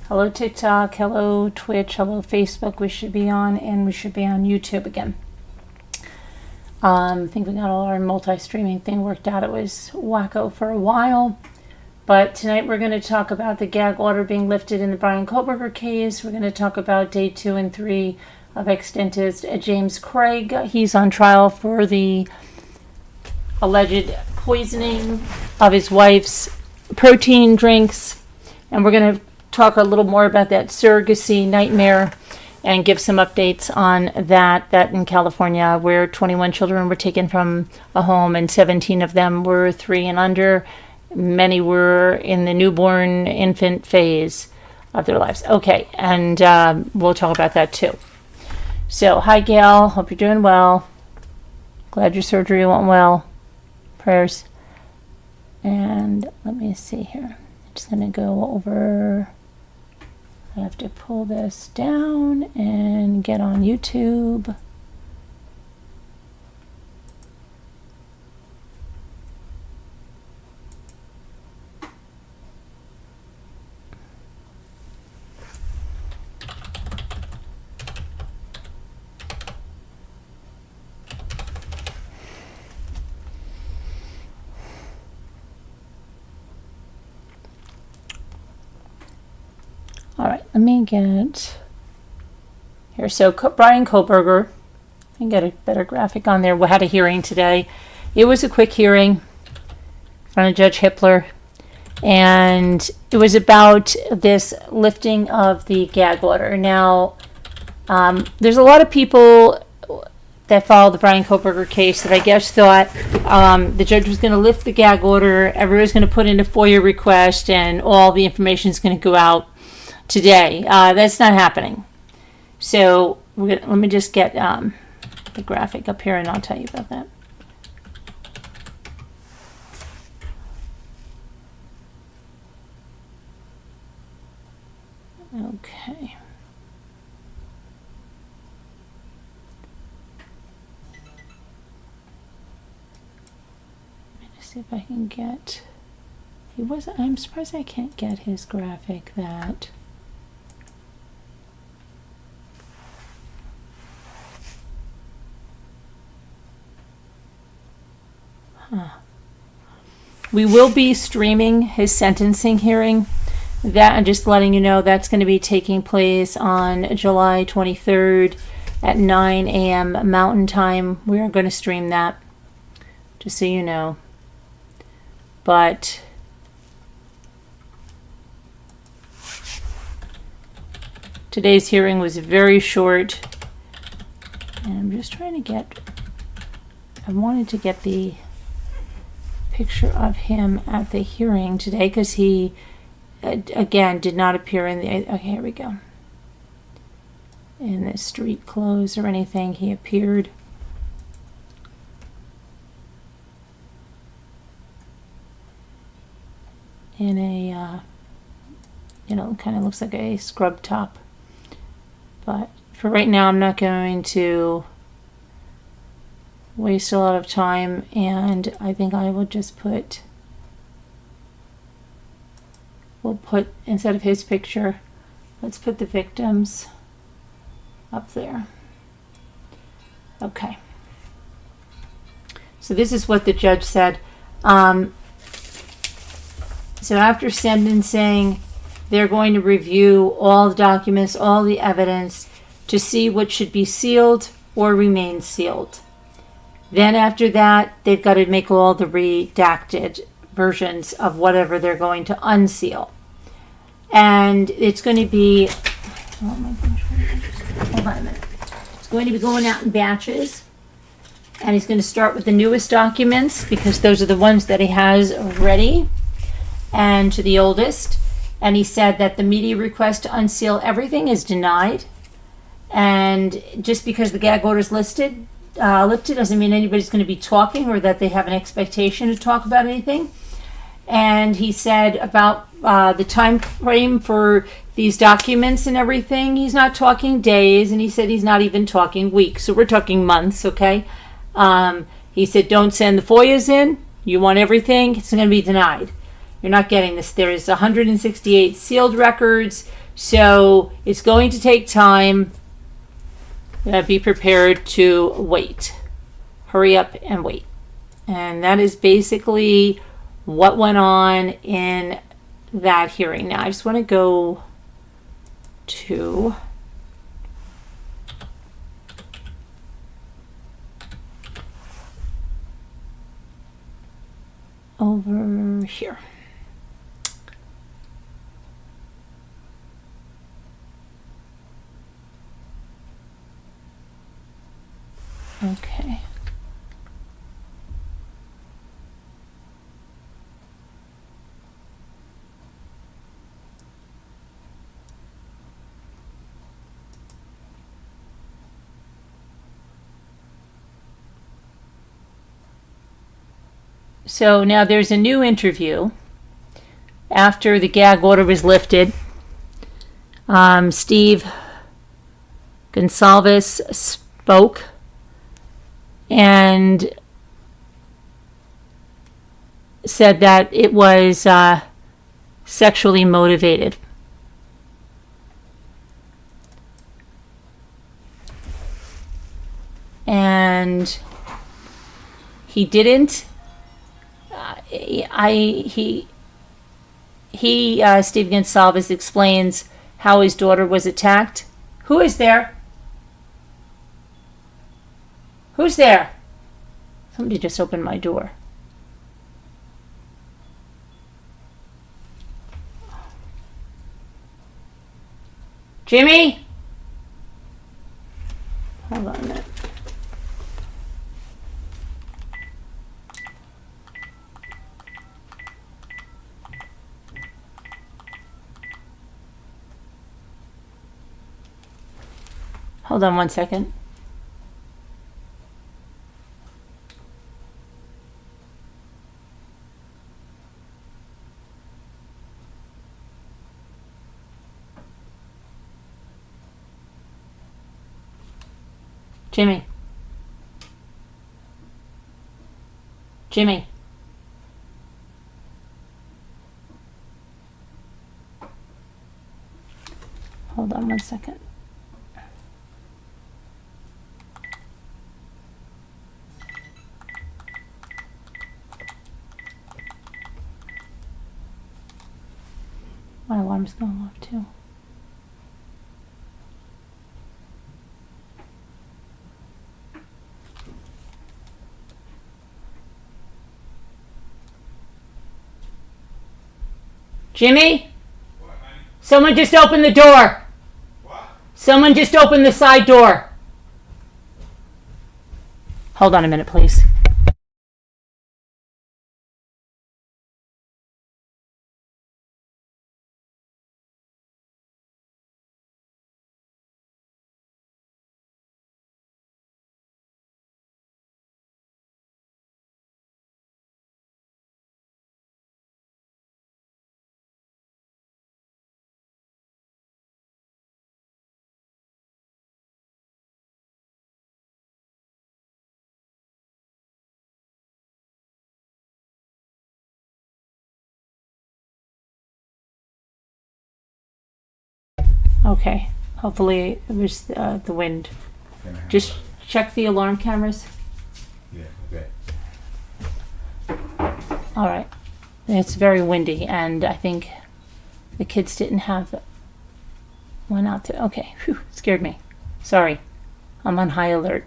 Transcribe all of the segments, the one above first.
Hello TikTok, hello Twitch, hello Facebook. We should be on, and we should be on YouTube again. I think we got all our multi-streaming thing worked out. It was wacko for a while. But tonight we're going to talk about the gag order being lifted in the Bryan Kohberger case. We're going to talk about day 2 and 3 of extentist James Craig. He's on trial for the alleged poisoning of his wife's protein drinks. And we're going to talk a little more about that surrogacy nightmare and give some updates on that in California, where 21 children were taken from a home and 17 of them were 3 and under. Many were in the newborn infant phase of their lives. Okay, and we'll talk about that too. So, hi Gail, hope you're doing well. Glad your surgery went well. Prayers. And let me see here. I'm just going to go over. I have to pull this down and get on YouTube. All right, let me get here. So Bryan Kohberger, I can get a better graphic on there. We had a hearing today. It was a quick hearing in front of Judge Hippler, and it was about this lifting of the gag order. Now, there's a lot of people that followed the Bryan Kohberger case that I guess thought the judge was going to lift the gag order, everyone's going to put in a FOIA request, and all the information is going to go out today. That's not happening. So let me just get the graphic up here and I'll tell you about that. Okay. Let me just see if I can get. I'm surprised I can't get his graphic that. We will be streaming his sentencing hearing. That, I'm just letting you know, that's going to be taking place on July 23rd at 9 a.m. Mountain Time. We are going to stream that, just so you know. But today's hearing was very short. And I'm just trying to get, I wanted to get the picture of him at the hearing today because he again did not appear in the okay, here we go, in the street clothes or anything. He appeared in a kind of looks like a scrub top, but for right now I'm not going to waste a lot of time, and I think I will just we'll put, instead of his picture, let's put the victims up there. Okay. So this is what the judge said. So after sentencing, they're going to review all the documents, all the evidence, to see what should be sealed or remain sealed. Then after that, they've got to make all the redacted versions of whatever they're going to unseal. And it's going to be, oh my gosh, hold on a minute. It's going to be going out in batches. And he's going to start with the newest documents because those are the ones that he has ready, and to the oldest. And he said that the media request to unseal everything is denied. And just because the gag order is lifted doesn't mean anybody's going to be talking or that they have an expectation to talk about anything. And he said about the time frame for these documents and everything, he's not talking days, and he said he's not even talking weeks. So we're talking months, okay? He said don't send the FOIAs in. You want everything, it's going to be denied. You're not getting this. There is 168 sealed records, So it's going to take time. Be prepared to wait. Hurry up and wait. And that is basically what went on in that hearing. Now I just want to go to over here. Okay. So now there's a new interview after the gag order was lifted. Steve Goncalves spoke and said that it was sexually motivated. And he didn't. Steve Goncalves explains how his daughter was attacked. Who is there? Who's there? Somebody just opened my door. Jimmy? Hold on a minute. Hold on one second. Jimmy. Jimmy. Hold on one second. My alarm's going off too. Jimmy? What, honey? Someone just opened the door. What? Someone just opened the side door. Hold on a minute, please. Okay. Hopefully it was the wind. Just check the alarm cameras. Yeah, okay. All right. It's very windy, and I think the kids didn't have one out there. Okay. Whew, scared me. Sorry. I'm on high alert.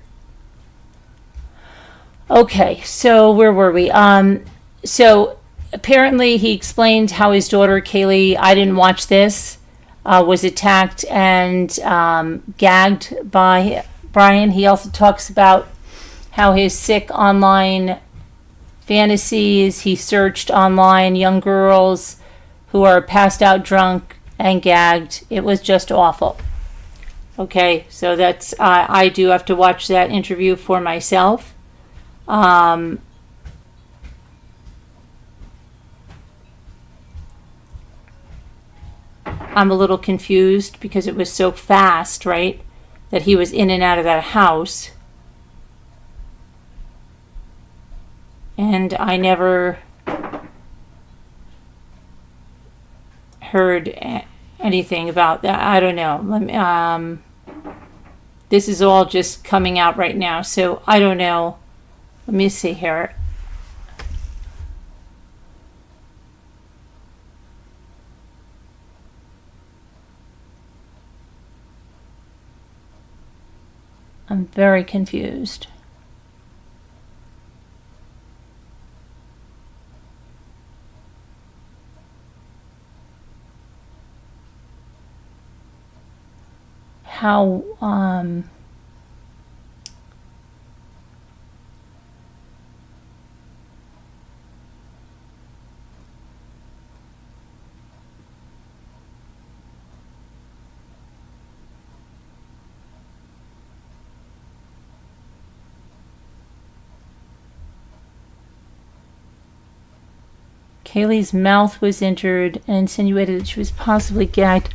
Okay. So where were we? So apparently he explained how his daughter, Kaylee, I didn't watch this, was attacked and gagged by Bryan. He also talks about how his sick online fantasies, he searched online young girls who are passed out drunk and gagged. It was just awful. Okay, so that's, I do have to watch that interview for myself. I'm a little confused because it was so fast, right? That he was in and out of that house. And I never heard anything about that. I don't know. Let me, this is all just coming out right now, so I don't know. Let me see here. I'm very confused. How, Kaylee's mouth was injured and insinuated that she was possibly gagged.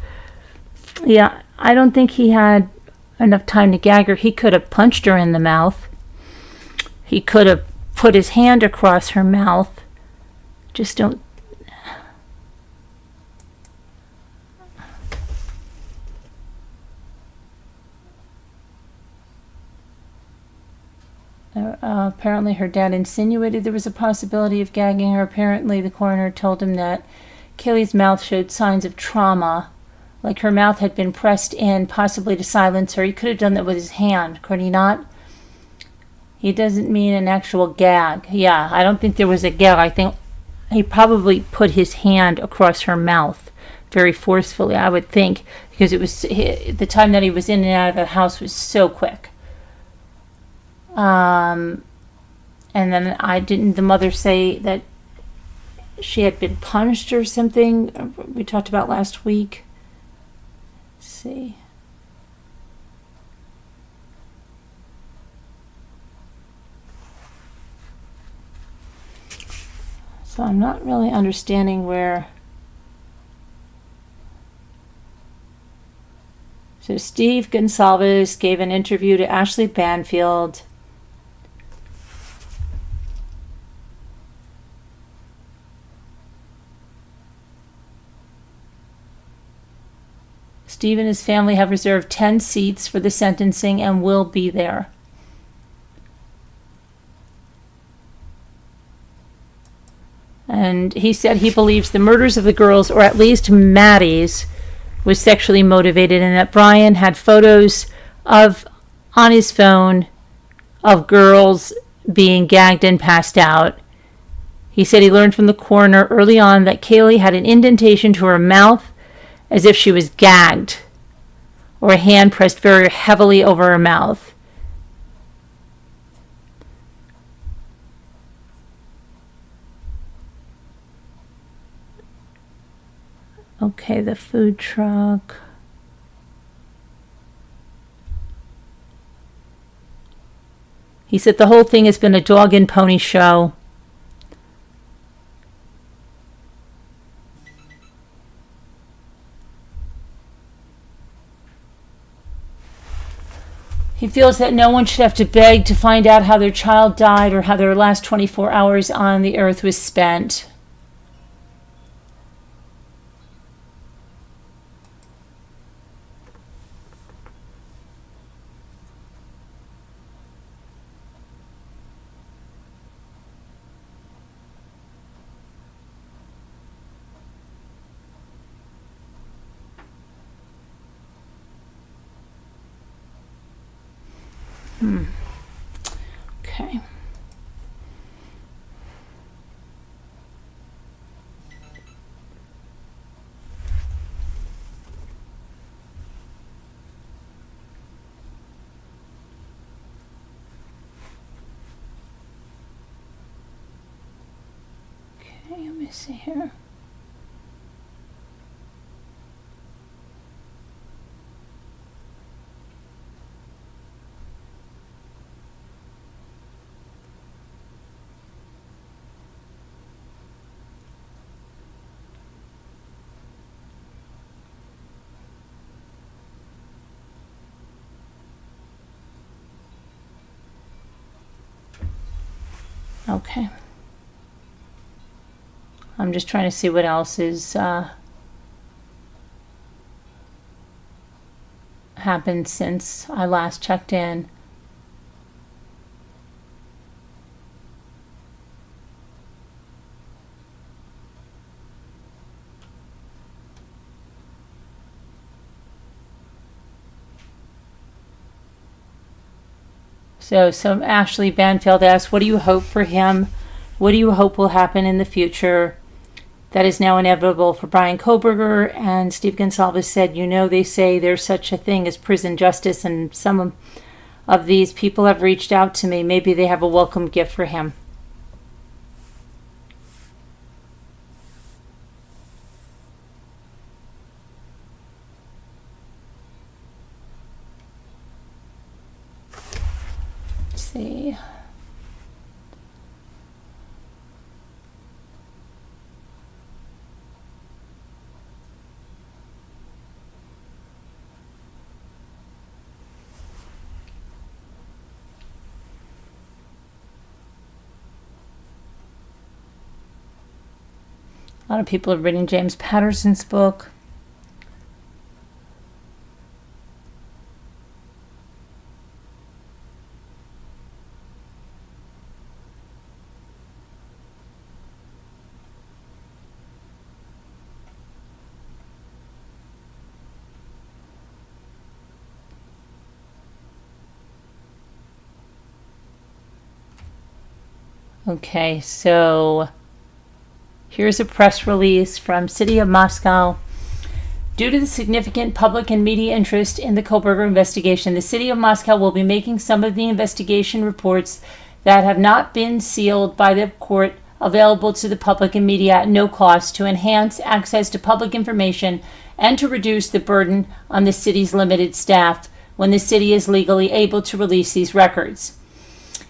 Yeah, I don't think he had enough time to gag her. He could have punched her in the mouth. He could have put his hand across her mouth. Just don't. Apparently her dad insinuated there was a possibility of gagging her. Apparently the coroner told him that Kaylee's mouth showed signs of trauma, like her mouth had been pressed in, possibly to silence her. He could have done that with his hand, could he not? He doesn't mean an actual gag. Yeah, I don't think there was a gag. I think he probably put his hand across her mouth very forcefully, I would think, because it was the time that he was in and out of the house was so quick. And then the mother say that she had been punished or something? We talked about last week. Let's see. So I'm not really understanding where. So Steve Goncalves gave an interview to Ashley Banfield. Steve and his family have reserved 10 seats for the sentencing and will be there. And he said he believes the murders of the girls, or at least Maddie's, was sexually motivated, and that Bryan had photos on his phone of girls being gagged and passed out. He said he learned from the coroner early on that Kaylee had an indentation to her mouth as if she was gagged, or a hand pressed very heavily over her mouth. Okay, the food truck. He said the whole thing has been a dog and pony show. He feels that no one should have to beg to find out how their child died or how their last 24 hours on the earth was spent. Okay. Okay, let me see here. Okay. I'm just trying to see what else is happened since I last checked in. So Ashley Banfield asks, what do you hope for him? What do you hope will happen in the future that is now inevitable for Bryan Kohberger? And Steve Goncalves said, they say there's such a thing as prison justice, and some of these people have reached out to me. Maybe they have a welcome gift for him. See. A lot of people have written James Patterson's book. Okay, so here's a press release from City of Moscow. Due to the significant public and media interest in the Kohberger investigation, the City of Moscow will be making some of the investigation reports that have not been sealed by the court available to the public and media at no cost to enhance access to public information and to reduce the burden on the city's limited staff when the city is legally able to release these records.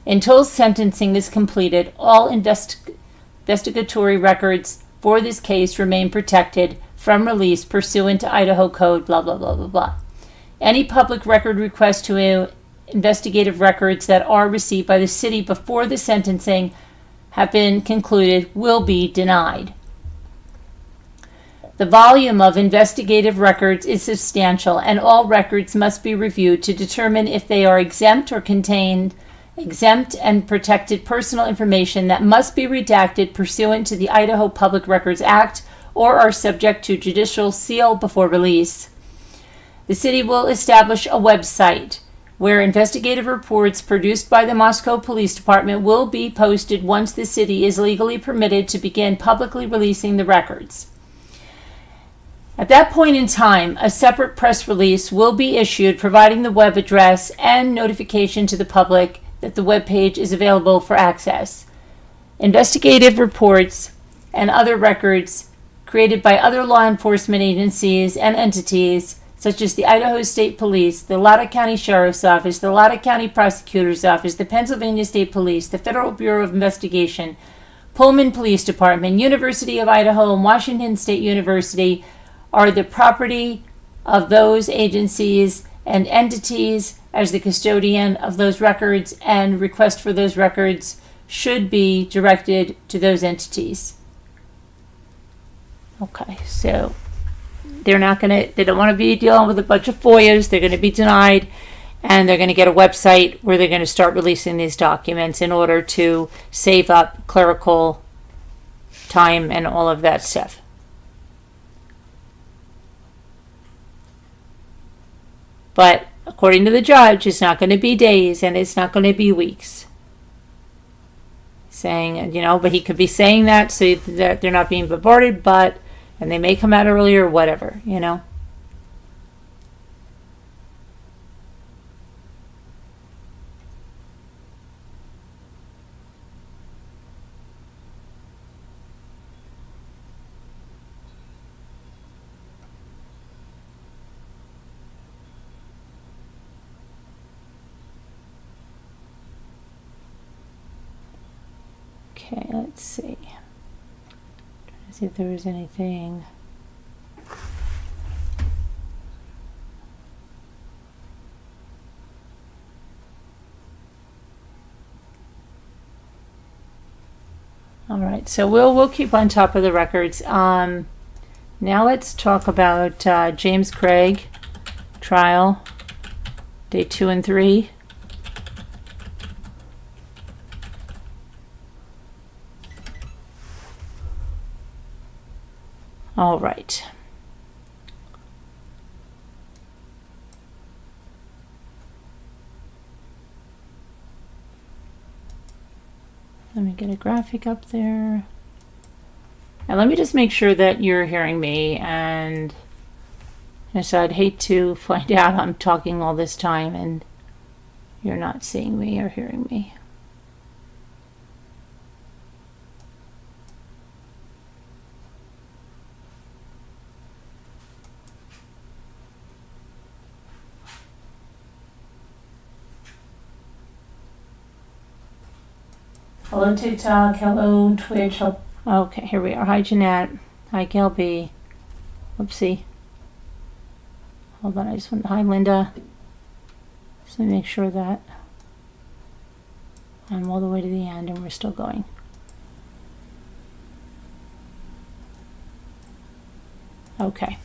Until sentencing is completed, all investigatory records for this case remain protected from release pursuant to Idaho Code, blah, blah, blah, blah, blah. Any public record requests to investigative records that are received by the city before the sentencing have been concluded will be denied. The volume of investigative records is substantial, and all records must be reviewed to determine if they are exempt or contain exempt and protected personal information that must be redacted pursuant to the Idaho Public Records Act or are subject to judicial seal before release. The city will establish a website where investigative reports produced by the Moscow Police Department will be posted once the city is legally permitted to begin publicly releasing the records. At that point in time, a separate press release will be issued providing the web address and notification to the public that the web page is available for access. Investigative reports and other records created by other law enforcement agencies and entities such as the Idaho State Police, the Latah County Sheriff's Office, the Latah County Prosecutor's Office, the Pennsylvania State Police, the Federal Bureau of Investigation, Pullman Police Department, University of Idaho, and Washington State University are the property of those agencies and entities as the custodian of those records, and requests for those records should be directed to those entities. Okay, so they don't want to be dealing with a bunch of FOIAs. They're going to be denied, and they're going to get a website where they're going to start releasing these documents in order to save up clerical time and all of that stuff. But according to the judge, it's not going to be days and it's not going to be weeks. Saying, but he could be saying that so that they're not being bombarded, and they may come out earlier or whatever, Okay, let's see. Trying to see if there was anything. All right, so we'll keep on top of the records. Now let's talk about James Craig trial. Day 2 and 3. All right. Let me get a graphic up there. And let me just make sure that you're hearing me. And so I'd hate to find out I'm talking all this time and you're not seeing me or hearing me. Hello TikTok, hello Twitch. Okay, here we are. Hi Jeanette. Hi Kelby. Whoopsie. Hold on, I just want. Hi Linda. Just let me make sure that I'm all the way to the end and we're still going. Okay.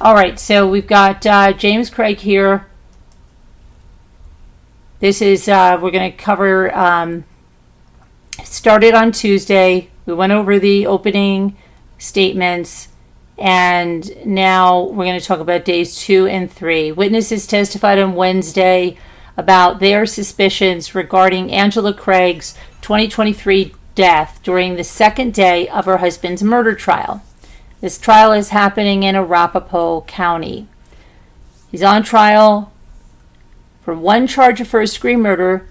All right, so we've got James Craig here. This is, we're going to cover, started on Tuesday. We went over the opening statements, and now we're going to talk about days 2 and 3. Witnesses testified on Wednesday about their suspicions regarding Angela Craig's 2023 death during the second day of her husband's murder trial. This trial is happening in Arapahoe County. He's on trial for 1 charge of first-degree murder,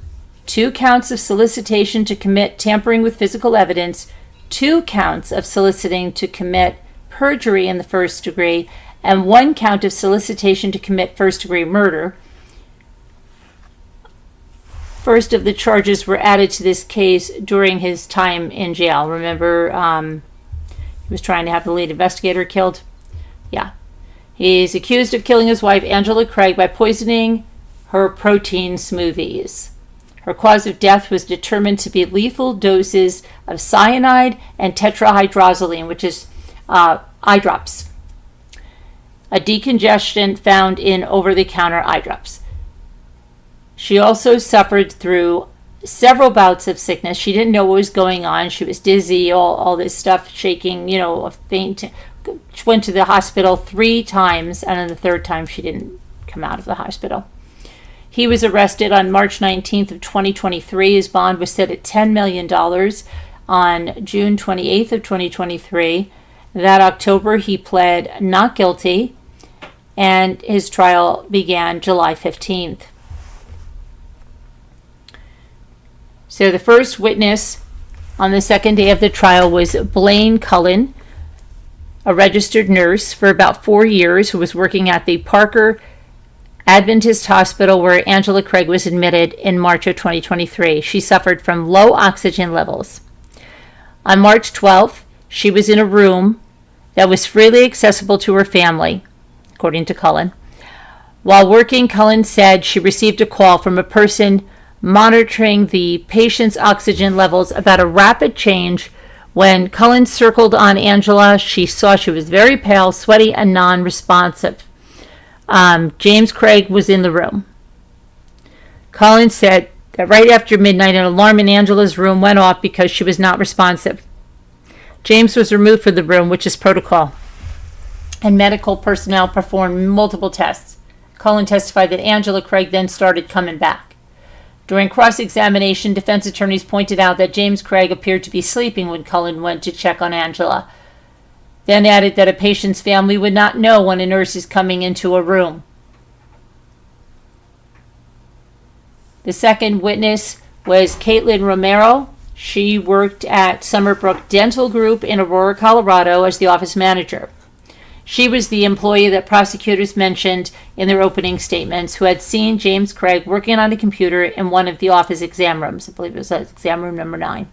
2 counts of solicitation to commit tampering with physical evidence, 2 counts of soliciting to commit perjury in the first degree, and 1 count of solicitation to commit first-degree murder. First of the charges were added to this case during his time in jail. Remember, he was trying to have the lead investigator killed? Yeah. He's accused of killing his wife, Angela Craig, by poisoning her protein smoothies. Her cause of death was determined to be lethal doses of cyanide and tetrahydrozoline, which is eye drops, a decongestant found in over-the-counter eye drops. She also suffered through several bouts of sickness. She didn't know what was going on. She was dizzy, all this stuff, shaking, a faint. She went to the hospital 3 times, and on the 3rd time she didn't come out of the hospital. He was arrested on March 19th of 2023. His bond was set at $10 million on June 28th of 2023. That October, he pled not guilty, and his trial began July 15th. So the first witness on the second day of the trial was Blaine Cullen, a registered nurse for about 4 years who was working at the Parker Adventist Hospital where Angela Craig was admitted in March of 2023. She suffered from low oxygen levels. On March 12th, she was in a room that was freely accessible to her family, according to Cullen. While working, Cullen said she received a call from a person monitoring the patient's oxygen levels about a rapid change. When Cullen circled on Angela, she saw she was very pale, sweaty, and non-responsive. James Craig was in the room. Cullen said that right after midnight, an alarm in Angela's room went off because she was not responsive. James was removed from the room, which is protocol, and medical personnel performed multiple tests. Cullen testified that Angela Craig then started coming back. During cross-examination, defense attorneys pointed out that James Craig appeared to be sleeping when Cullen went to check on Angela, then added that a patient's family would not know when a nurse is coming into a room. The second witness was Caitlin Romero. She worked at Summerbrook Dental Group in Aurora, Colorado as the office manager. She was the employee that prosecutors mentioned in their opening statements who had seen James Craig working on a computer in one of the office exam rooms. I believe it was exam room number 9.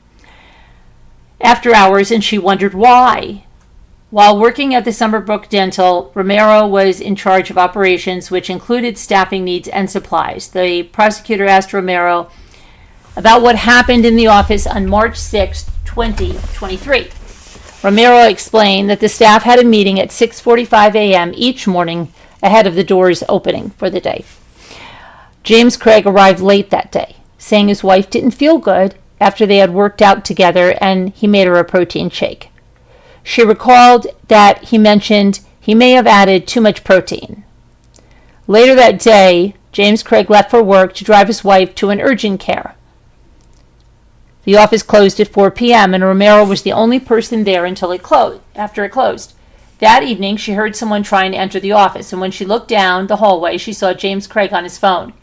After hours, and she wondered why. While working at the Summerbrook Dental, Romero was in charge of operations, which included staffing needs and supplies. The prosecutor asked Romero about what happened in the office on March 6, 2023. Romero explained that the staff had a meeting at 6:45 a.m. each morning ahead of the doors opening for the day. James Craig arrived late that day, saying his wife didn't feel good after they had worked out together, and he made her a protein shake. She recalled that he mentioned he may have added too much protein. Later that day, James Craig left for work to drive his wife to an urgent care. The office closed at 4 p.m., and Romero was the only person there until after it closed. That evening, she heard someone trying to enter the office, and when she looked down the hallway, she saw James Craig on his phone.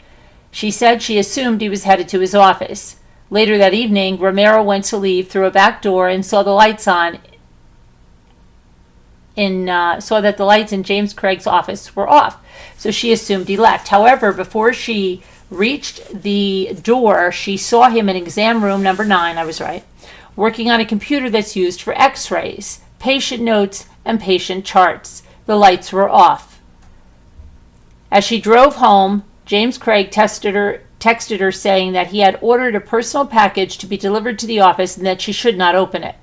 She said she assumed he was headed to his office. Later that evening, Romero went to leave through a back door and saw the lights on. Saw that the lights in James Craig's office were off, so she assumed he left. However, before she reached the door, she saw him in exam room number 9, I was right, working on a computer that's used for x-rays, patient notes, and patient charts. The lights were off. As she drove home, James Craig texted her saying that he had ordered a personal package to be delivered to the office and that she should not open it.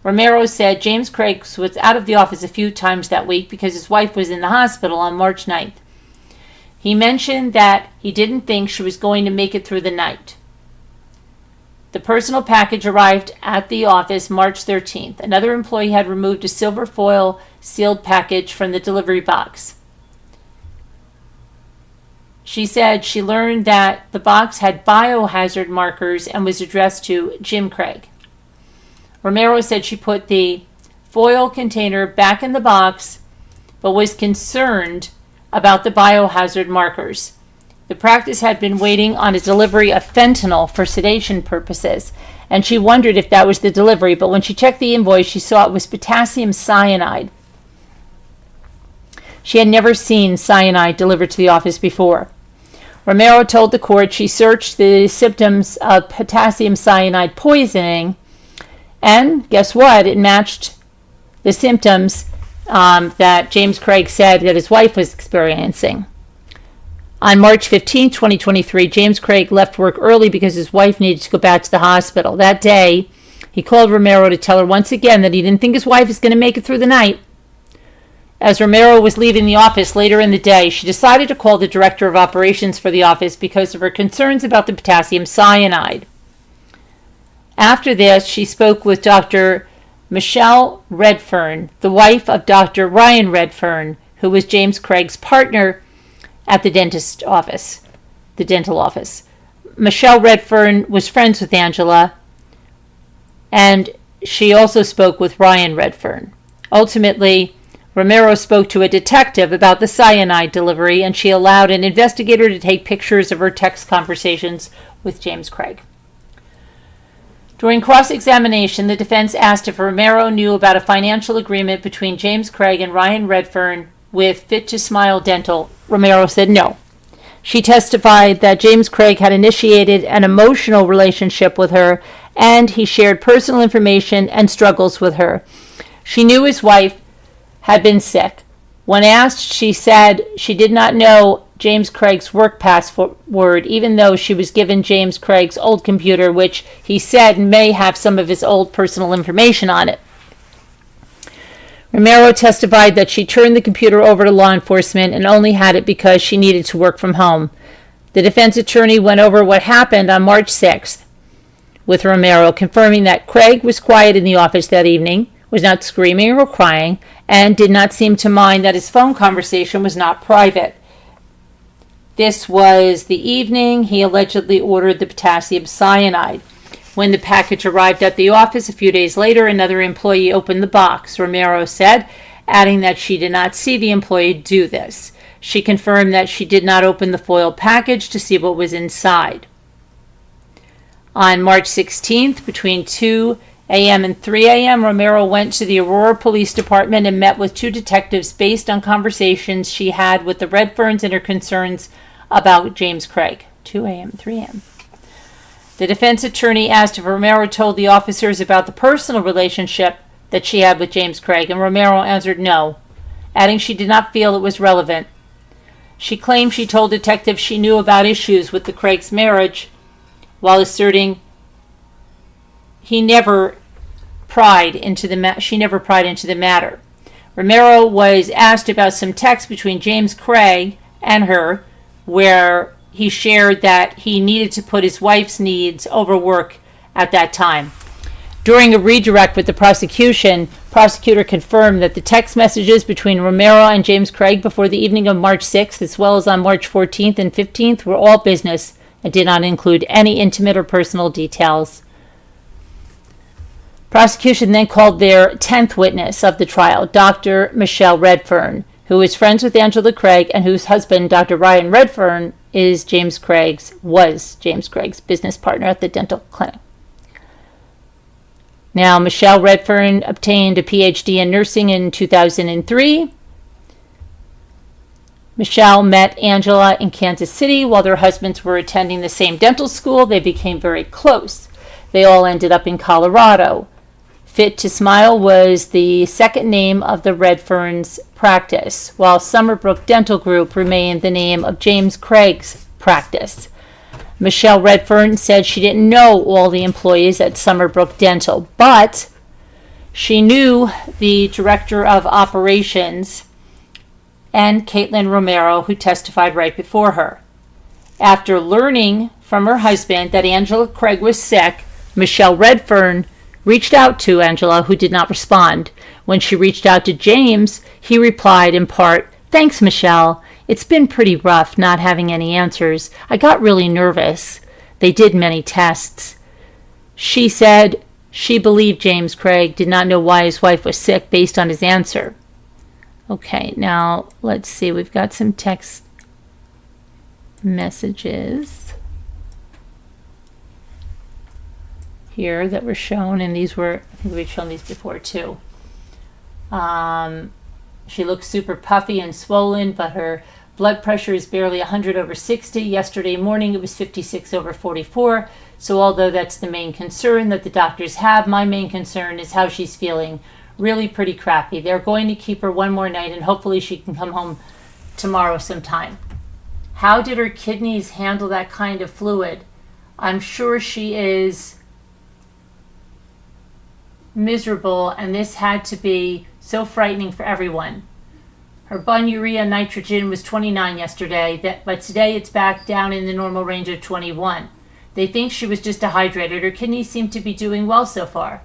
Romero said James Craig was out of the office a few times that week because his wife was in the hospital on March 9th. He mentioned that he didn't think she was going to make it through the night. The personal package arrived at the office March 13th. Another employee had removed a silver foil sealed package from the delivery box. She said she learned that the box had biohazard markers and was addressed to Jim Craig. Romero said she put the foil container back in the box, but was concerned about the biohazard markers. The practice had been waiting on a delivery of fentanyl for sedation purposes, and she wondered if that was the delivery, but when she checked the invoice, she saw it was potassium cyanide. She had never seen cyanide delivered to the office before. Romero told the court she searched the symptoms of potassium cyanide poisoning, and guess what? It matched the symptoms that James Craig said that his wife was experiencing. On March 15, 2023, James Craig left work early because his wife needed to go back to the hospital. That day, he called Romero to tell her once again that he didn't think his wife was going to make it through the night. As Romero was leaving the office later in the day, she decided to call the director of operations for the office because of her concerns about the potassium cyanide. After this, she spoke with Dr. Michelle Redfern, the wife of Dr. Ryan Redfern, who was James Craig's partner at the dental office. Michelle Redfern was friends with Angela, and she also spoke with Ryan Redfern. Ultimately, Romero spoke to a detective about the cyanide delivery, and she allowed an investigator to take pictures of her text conversations with James Craig. During cross-examination, the defense asked if Romero knew about a financial agreement between James Craig and Ryan Redfern with Fit to Smile Dental. Romero said no. She testified that James Craig had initiated an emotional relationship with her, and he shared personal information and struggles with her. She knew his wife had been sick. When asked, she said she did not know James Craig's work password, even though she was given James Craig's old computer, which he said may have some of his old personal information on it. Romero testified that she turned the computer over to law enforcement and only had it because she needed to work from home. The defense attorney went over what happened on March 6th with Romero, confirming that Craig was quiet in the office that evening, was not screaming or crying, and did not seem to mind that his phone conversation was not private. This was the evening he allegedly ordered the potassium cyanide. When the package arrived at the office a few days later, another employee opened the box, Romero said, adding that she did not see the employee do this. She confirmed that she did not open the foil package to see what was inside. On March 16th, between 2 a.m. and 3 a.m., Romero went to the Aurora Police Department and met with 2 detectives based on conversations she had with the Redferns and her concerns about James Craig. 2 a.m., 3 a.m. The defense attorney asked if Romero told the officers about the personal relationship that she had with James Craig, and Romero answered no, adding she did not feel it was relevant. She claimed she told detectives she knew about issues with the Craig's marriage, while asserting she never pried into the matter. Romero was asked about some texts between James Craig and her, where he shared that he needed to put his wife's needs over work at that time. During a redirect with the prosecutor confirmed that the text messages between Romero and James Craig before the evening of March 6th, as well as on March 14th and 15th, were all business and did not include any intimate or personal details. Prosecution then called their 10th witness of the trial, Dr. Michelle Redfern, who is friends with Angela Craig and whose husband, Dr. Ryan Redfern, was James Craig's business partner at the dental clinic. Now, Michelle Redfern obtained a PhD in nursing in 2003. Michelle met Angela in Kansas City while their husbands were attending the same dental school. They became very close. They all ended up in Colorado. Fit to Smile was the second name of the Redferns' practice, while Summerbrook Dental Group remained the name of James Craig's practice. Michelle Redfern said she didn't know all the employees at Summerbrook Dental, but she knew the director of operations and Caitlin Romero, who testified right before her. After learning from her husband that Angela Craig was sick, Michelle Redfern reached out to Angela, who did not respond. When she reached out to James, he replied in part, "Thanks, Michelle. It's been pretty rough not having any answers. I got really nervous. They did many tests." She said she believed James Craig did not know why his wife was sick based on his answer. Okay, now let's see. We've got some text messages here that were shown, and these were, I think we've shown these before too. She looks super puffy and swollen, but her blood pressure is barely 100 over 60. Yesterday morning it was 56 over 44. So although that's the main concern that the doctors have, my main concern is how she's feeling. Really pretty crappy. They're going to keep her one more night and hopefully she can come home tomorrow sometime. How did her kidneys handle that kind of fluid? I'm sure she is miserable, and this had to be so frightening for everyone. Her bun urea nitrogen was 29 yesterday, but today it's back down in the normal range of 21. They think she was just dehydrated. Her kidneys seem to be doing well so far.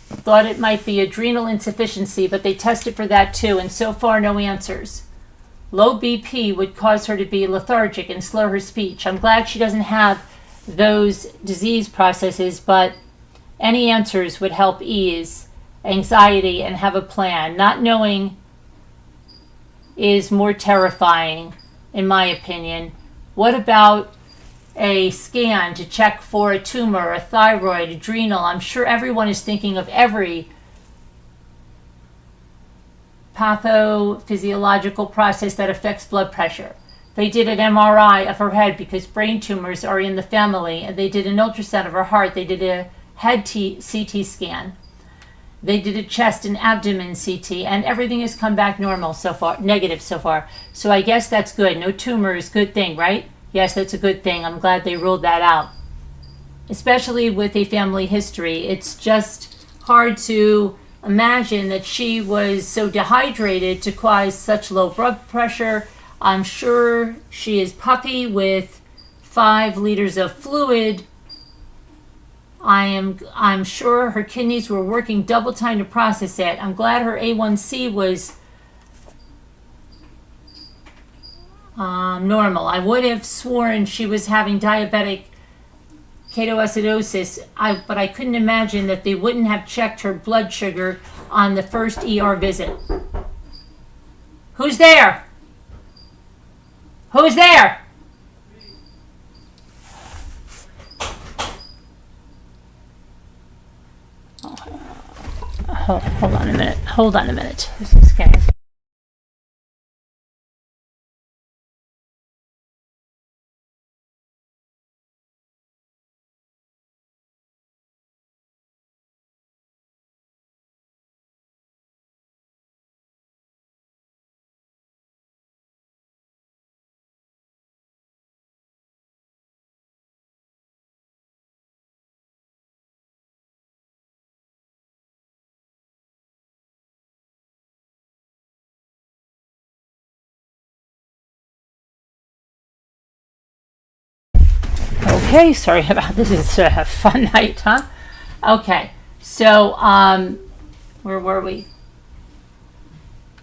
Thought it might be adrenal insufficiency, but they tested for that too, and so far no answers. Low BP would cause her to be lethargic and slow her speech. I'm glad she doesn't have those disease processes, but any answers would help ease anxiety and have a plan. Not knowing is more terrifying, in my opinion. What about a scan to check for a tumor, a thyroid, adrenal? I'm sure everyone is thinking of every pathophysiological process that affects blood pressure. They did an MRI of her head because brain tumors are in the family, and they did an ultrasound of her heart. They did a head CT scan. They did a chest and abdomen CT, and everything has come back normal so far, negative so far. So I guess that's good. No tumor is a good thing, right? Yes, that's a good thing. I'm glad they ruled that out. Especially with a family history. It's just hard to imagine that she was so dehydrated to cause such low blood pressure. I'm sure she is puffy with 5 liters of fluid. I'm sure her kidneys were working double time to process it. I'm glad her A1C was normal. I would have sworn she was having diabetic ketoacidosis, but I couldn't imagine that they wouldn't have checked her blood sugar on the first ER visit. Who's there? Who's there? Hold on a minute. Hold on a minute. This is scary. Okay, sorry about this. It's a fun night, huh? Okay, so where were we?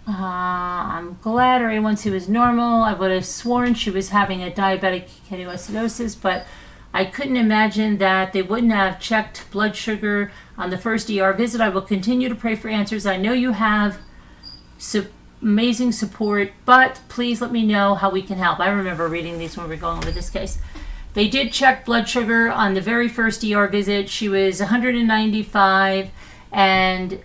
I'm glad her A1C was normal. I would have sworn she was having a diabetic ketoacidosis, but I couldn't imagine that they wouldn't have checked blood sugar on the first ER visit. I will continue to pray for answers. I know you have amazing support, but please let me know how we can help. I remember reading these when we were going over this case. They did check blood sugar on the very first ER visit. She was 195 and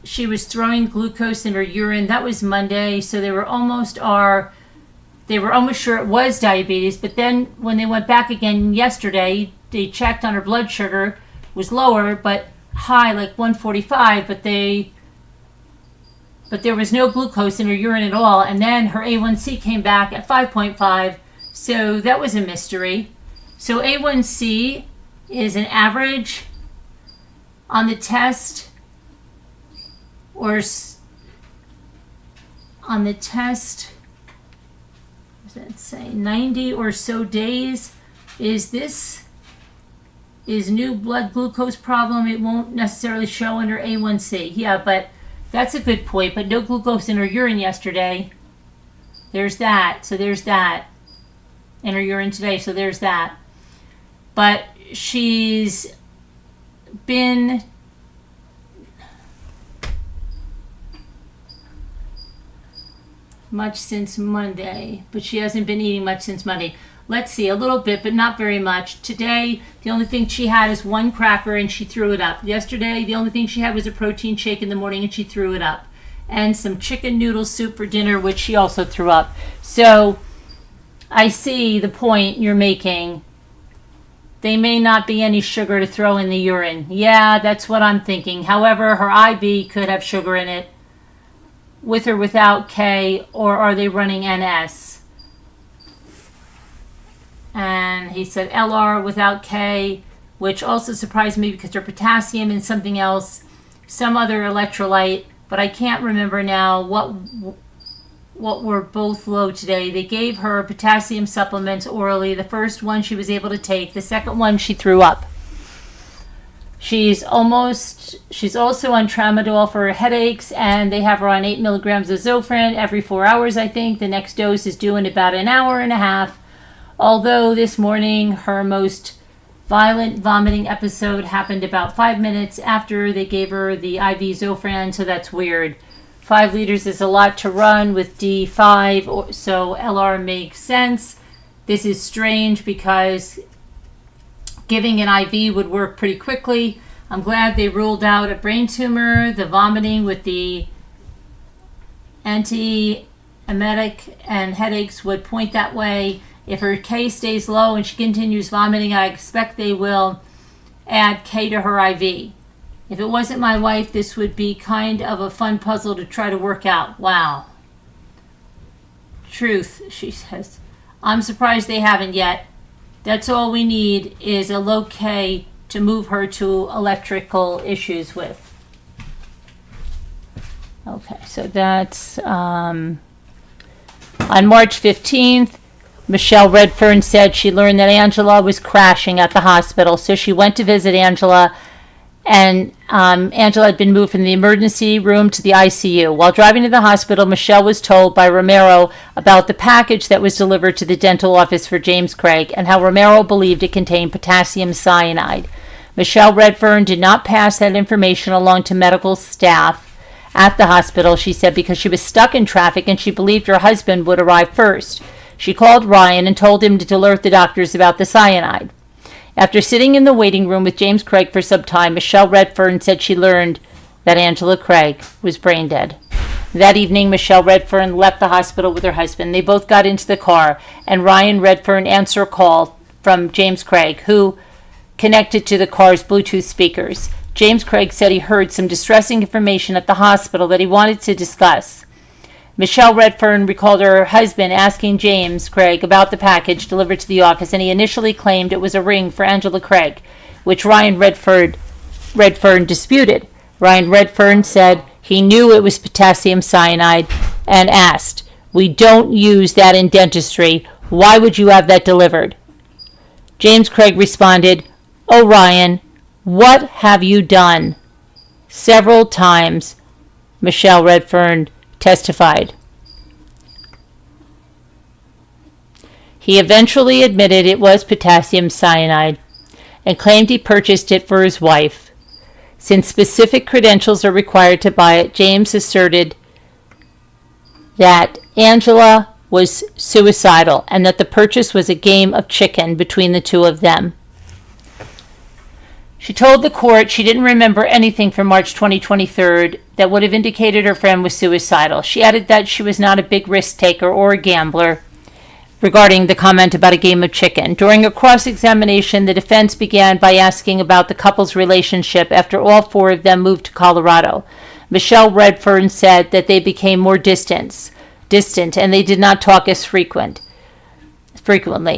she was throwing glucose in her urine. That was Monday, so they were almost sure it was diabetes. But then when they went back again yesterday, they checked on her blood sugar, was lower but high, like 145, but there was no glucose in her urine at all. And then her A1C came back at 5.5, so that was a mystery. So A1C is an average on the test, or on the test, what does that say, 90 or so days. Is new blood glucose problem? It won't necessarily show in her A1C. Yeah, but that's a good point. But no glucose in her urine yesterday. There's that. So there's that. In her urine today. So there's that. But she's been much since Monday, but she hasn't been eating much since Monday. Let's see, a little bit, but not very much. Today, the only thing she had is one cracker and she threw it up. Yesterday, the only thing she had was a protein shake in the morning and she threw it up. And some chicken noodle soup for dinner, which she also threw up. So I see the point you're making. They may not be any sugar to throw in the urine. Yeah, that's what I'm thinking. However, her IV could have sugar in it, with or without K, or are they running NS? And he said LR without K, which also surprised me because her potassium and something else, some other electrolyte, but I can't remember now what were both low today. They gave her potassium supplements orally. The first one she was able to take. The second one she threw up. She's also on tramadol for her headaches, and they have her on 8 milligrams of Zofran every 4 hours, I think. The next dose is due in about an hour and a half. Although this morning her most violent vomiting episode happened about 5 minutes after they gave her the IV Zofran, so that's weird. 5 liters is a lot to run with D5, so LR makes sense. This is strange because giving an IV would work pretty quickly. I'm glad they ruled out a brain tumor. The vomiting with the antiemetic and headaches would point that way. If her K stays low and she continues vomiting, I expect they will add K to her IV. If it wasn't my wife, this would be kind of a fun puzzle to try to work out. Wow. Truth, she says. I'm surprised they haven't yet. That's all we need is a low K to move her to electrical issues with. Okay, so that's on March 15th. Michelle Redfern said she learned that Angela was crashing at the hospital, so she went to visit Angela, and Angela had been moved from the emergency room to the ICU. While driving to the hospital, Michelle was told by Romero about the package that was delivered to the dental office for James Craig and how Romero believed it contained potassium cyanide. Michelle Redfern did not pass that information along to medical staff at the hospital, she said, because she was stuck in traffic and she believed her husband would arrive first. She called Ryan and told him to alert the doctors about the cyanide. After sitting in the waiting room with James Craig for some time, Michelle Redfern said she learned that Angela Craig was brain dead. That evening, Michelle Redfern left the hospital with her husband. They both got into the car, and Ryan Redfern answered a call from James Craig, who connected to the car's Bluetooth speakers. James Craig said he heard some distressing information at the hospital that he wanted to discuss. Michelle Redfern recalled her husband asking James Craig about the package delivered to the office, and he initially claimed it was a ring for Angela Craig, which Ryan Redfern disputed. Ryan Redfern said he knew it was potassium cyanide and asked, "We don't use that in dentistry. Why would you have that delivered?" James Craig responded, "Oh, Ryan, what have you done?" Several times, Michelle Redfern testified. He eventually admitted it was potassium cyanide and claimed he purchased it for his wife. Since specific credentials are required to buy it, James asserted that Angela was suicidal and that the purchase was a game of chicken between the two of them. She told the court she didn't remember anything from March 2023 that would have indicated her friend was suicidal. She added that she was not a big risk taker or a gambler regarding the comment about a game of chicken. During a cross-examination, the defense began by asking about the couple's relationship after all four of them moved to Colorado. Michelle Redfern said that they became more distant and they did not talk as frequently.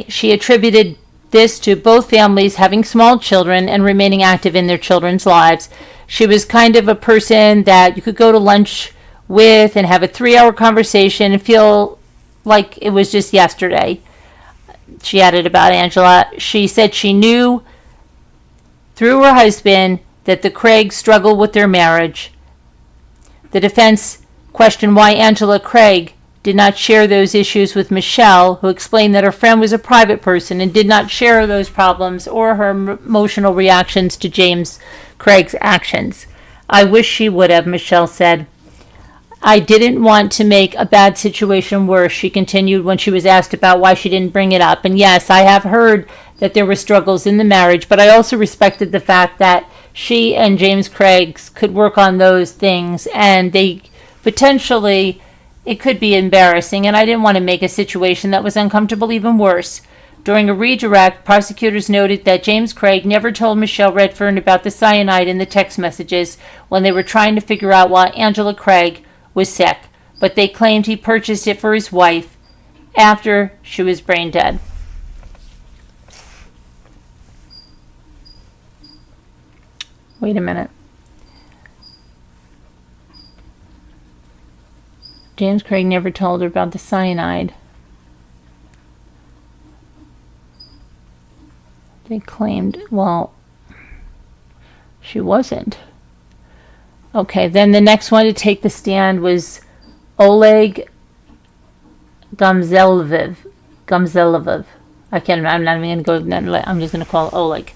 She attributed this to both families having small children and remaining active in their children's lives. She was kind of a person that you could go to lunch with and have a 3-hour conversation and feel like it was just yesterday. She added about Angela. She said she knew through her husband that the Craigs struggled with their marriage. The defense questioned why Angela Craig did not share those issues with Michelle, who explained that her friend was a private person and did not share those problems or her emotional reactions to James Craig's actions. "I wish she would have," Michelle said. "I didn't want to make a bad situation worse," she continued when she was asked about why she didn't bring it up. "And yes, I have heard that there were struggles in the marriage, but I also respected the fact that she and James Craig could work on those things, and they potentially, it could be embarrassing, and I didn't want to make a situation that was uncomfortable even worse." During a redirect, prosecutors noted that James Craig never told Michelle Redfern about the cyanide in the text messages when they were trying to figure out why Angela Craig was sick, but they claimed he purchased it for his wife after she was brain dead. Wait a minute. James Craig never told her about the cyanide. They claimed, well, she wasn't. Okay, then the next one to take the stand was Oleg Goncalves. I can't remember. I'm not even going to go. I'm just going to call it Oleg.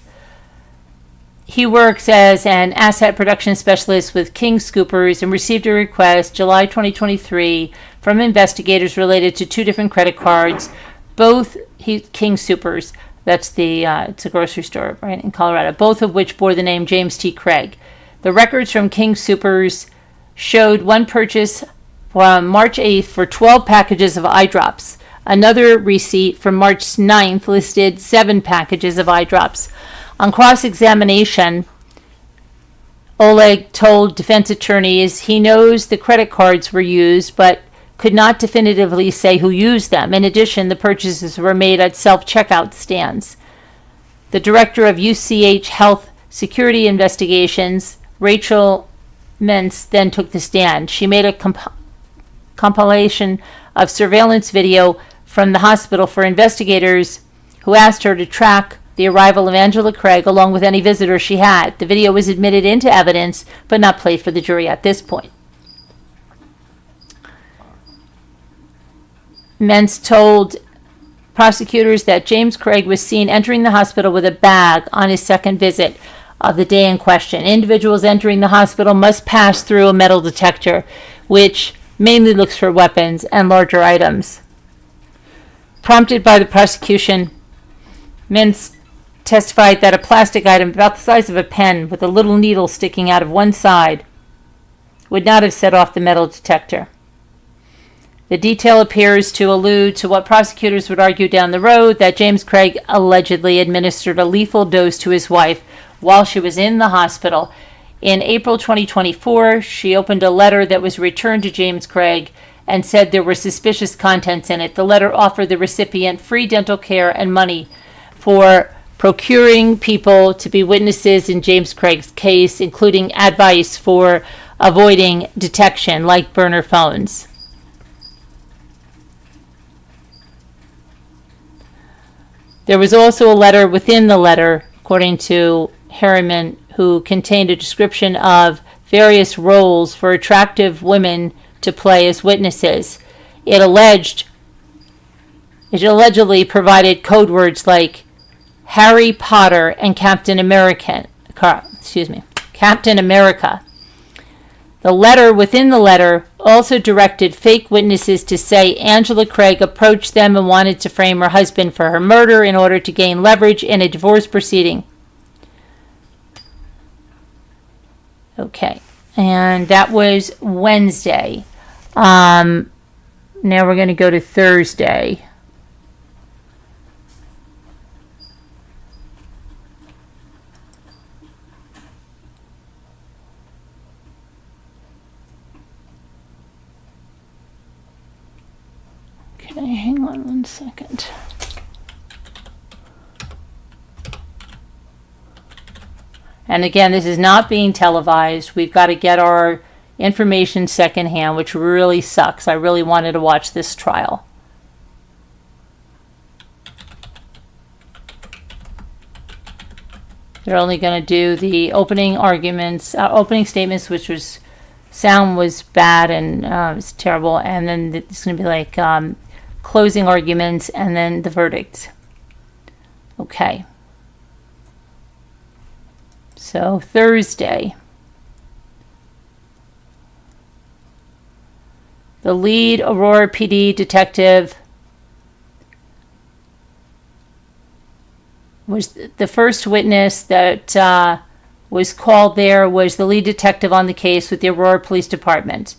He works as an asset production specialist with King Scoopers and received a request July 2023 from investigators related to 2 different credit cards, both King Scoopers. That's it's a grocery store, right, in Colorado, both of which bore the name James T. Craig. The records from King Soopers showed one purchase from March 8th for 12 packages of eye drops. Another receipt from March 9th listed 7 packages of eye drops. On cross-examination, Oleg told defense attorneys he knows the credit cards were used, but could not definitively say who used them. In addition, the purchases were made at self-checkout stands. The director of UCH Health Security Investigations, Rachel Mentz, then took the stand. She made a compilation of surveillance video from the hospital for investigators who asked her to track the arrival of Angela Craig along with any visitors she had. The video was admitted into evidence but not played for the jury at this point. Mentz told prosecutors that James Craig was seen entering the hospital with a bag on his second visit of the day in question. Individuals entering the hospital must pass through a metal detector, which mainly looks for weapons and larger items. Prompted by the prosecution, Mentz testified that a plastic item about the size of a pen with a little needle sticking out of one side would not have set off the metal detector. The detail appears to allude to what prosecutors would argue down the road, that James Craig allegedly administered a lethal dose to his wife while she was in the hospital. In April 2024, she opened a letter that was returned to James Craig and said there were suspicious contents in it. The letter offered the recipient free dental care and money for procuring people to be witnesses in James Craig's case, including advice for avoiding detection, like burner phones. There was also a letter within the letter, according to Harriman, who contained a description of various roles for attractive women to play as witnesses. It allegedly provided code words like Harry Potter and Captain America. The letter within the letter also directed fake witnesses to say Angela Craig approached them and wanted to frame her husband for her murder in order to gain leverage in a divorce proceeding. Okay, and that was Wednesday. Now we're going to go to Thursday. Okay, hang on one second. And again, this is not being televised. We've got to get our information secondhand, which really sucks. I really wanted to watch this trial. They're only going to do the opening arguments, opening statements, which was sound was bad and it was terrible, and then it's going to be like closing arguments and then the verdict. Okay. So Thursday, the lead Aurora PD detective was the first witness that was called there was the lead detective on the case with the Aurora Police Department.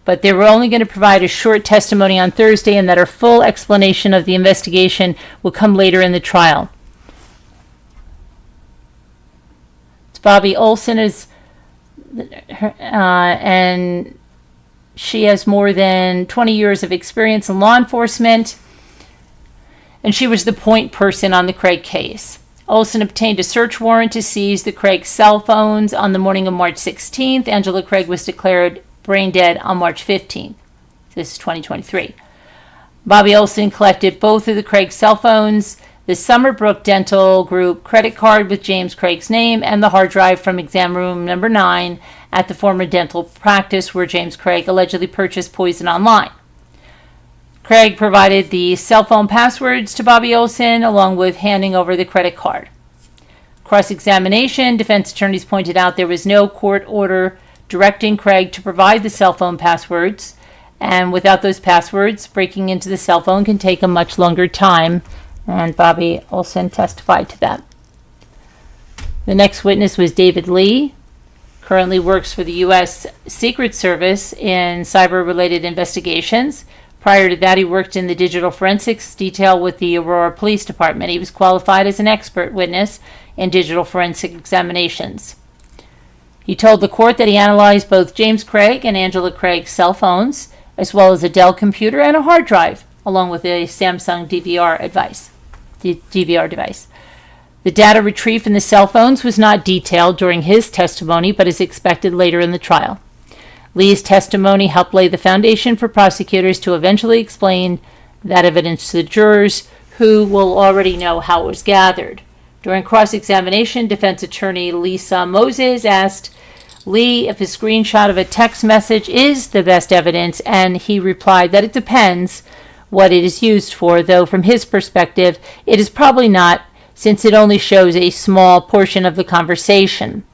But they were only going to provide a short testimony on Thursday, and that her full explanation of the investigation will come later in the trial. Bobby Olson and she has more than 20 years of experience in law enforcement, and she was the point person on the Craig case. Olson obtained a search warrant to seize the Craig cell phones on the morning of March 16th. Angela Craig was declared brain dead on March 15th. This is 2023. Bobby Olson collected both of the Craig cell phones, the Summerbrook Dental Group credit card with James Craig's name, and the hard drive from exam room number 9 at the former dental practice where James Craig allegedly purchased poison online. Craig provided the cell phone passwords to Bobby Olson along with handing over the credit card. Cross-examination, defense attorneys pointed out there was no court order directing Craig to provide the cell phone passwords, and without those passwords, breaking into the cell phone can take a much longer time. And Bobby Olson testified to that. The next witness was David Lee, currently works for the U.S. Secret Service in cyber-related investigations. Prior to that, he worked in the digital forensics detail with the Aurora Police Department. He was qualified as an expert witness in digital forensic examinations. He told the court that he analyzed both James Craig and Angela Craig's cell phones, as well as a Dell computer and a hard drive, along with a Samsung DVR device. The data retrieved from the cell phones was not detailed during his testimony, but is expected later in the trial. Lee's testimony helped lay the foundation for prosecutors to eventually explain that evidence to the jurors, who will already know how it was gathered. During cross-examination, defense attorney Lisa Moses asked Lee if a screenshot of a text message is the best evidence, and he replied that it depends what it is used for, though from his perspective, it is probably not, since it only shows a small portion of the conversation.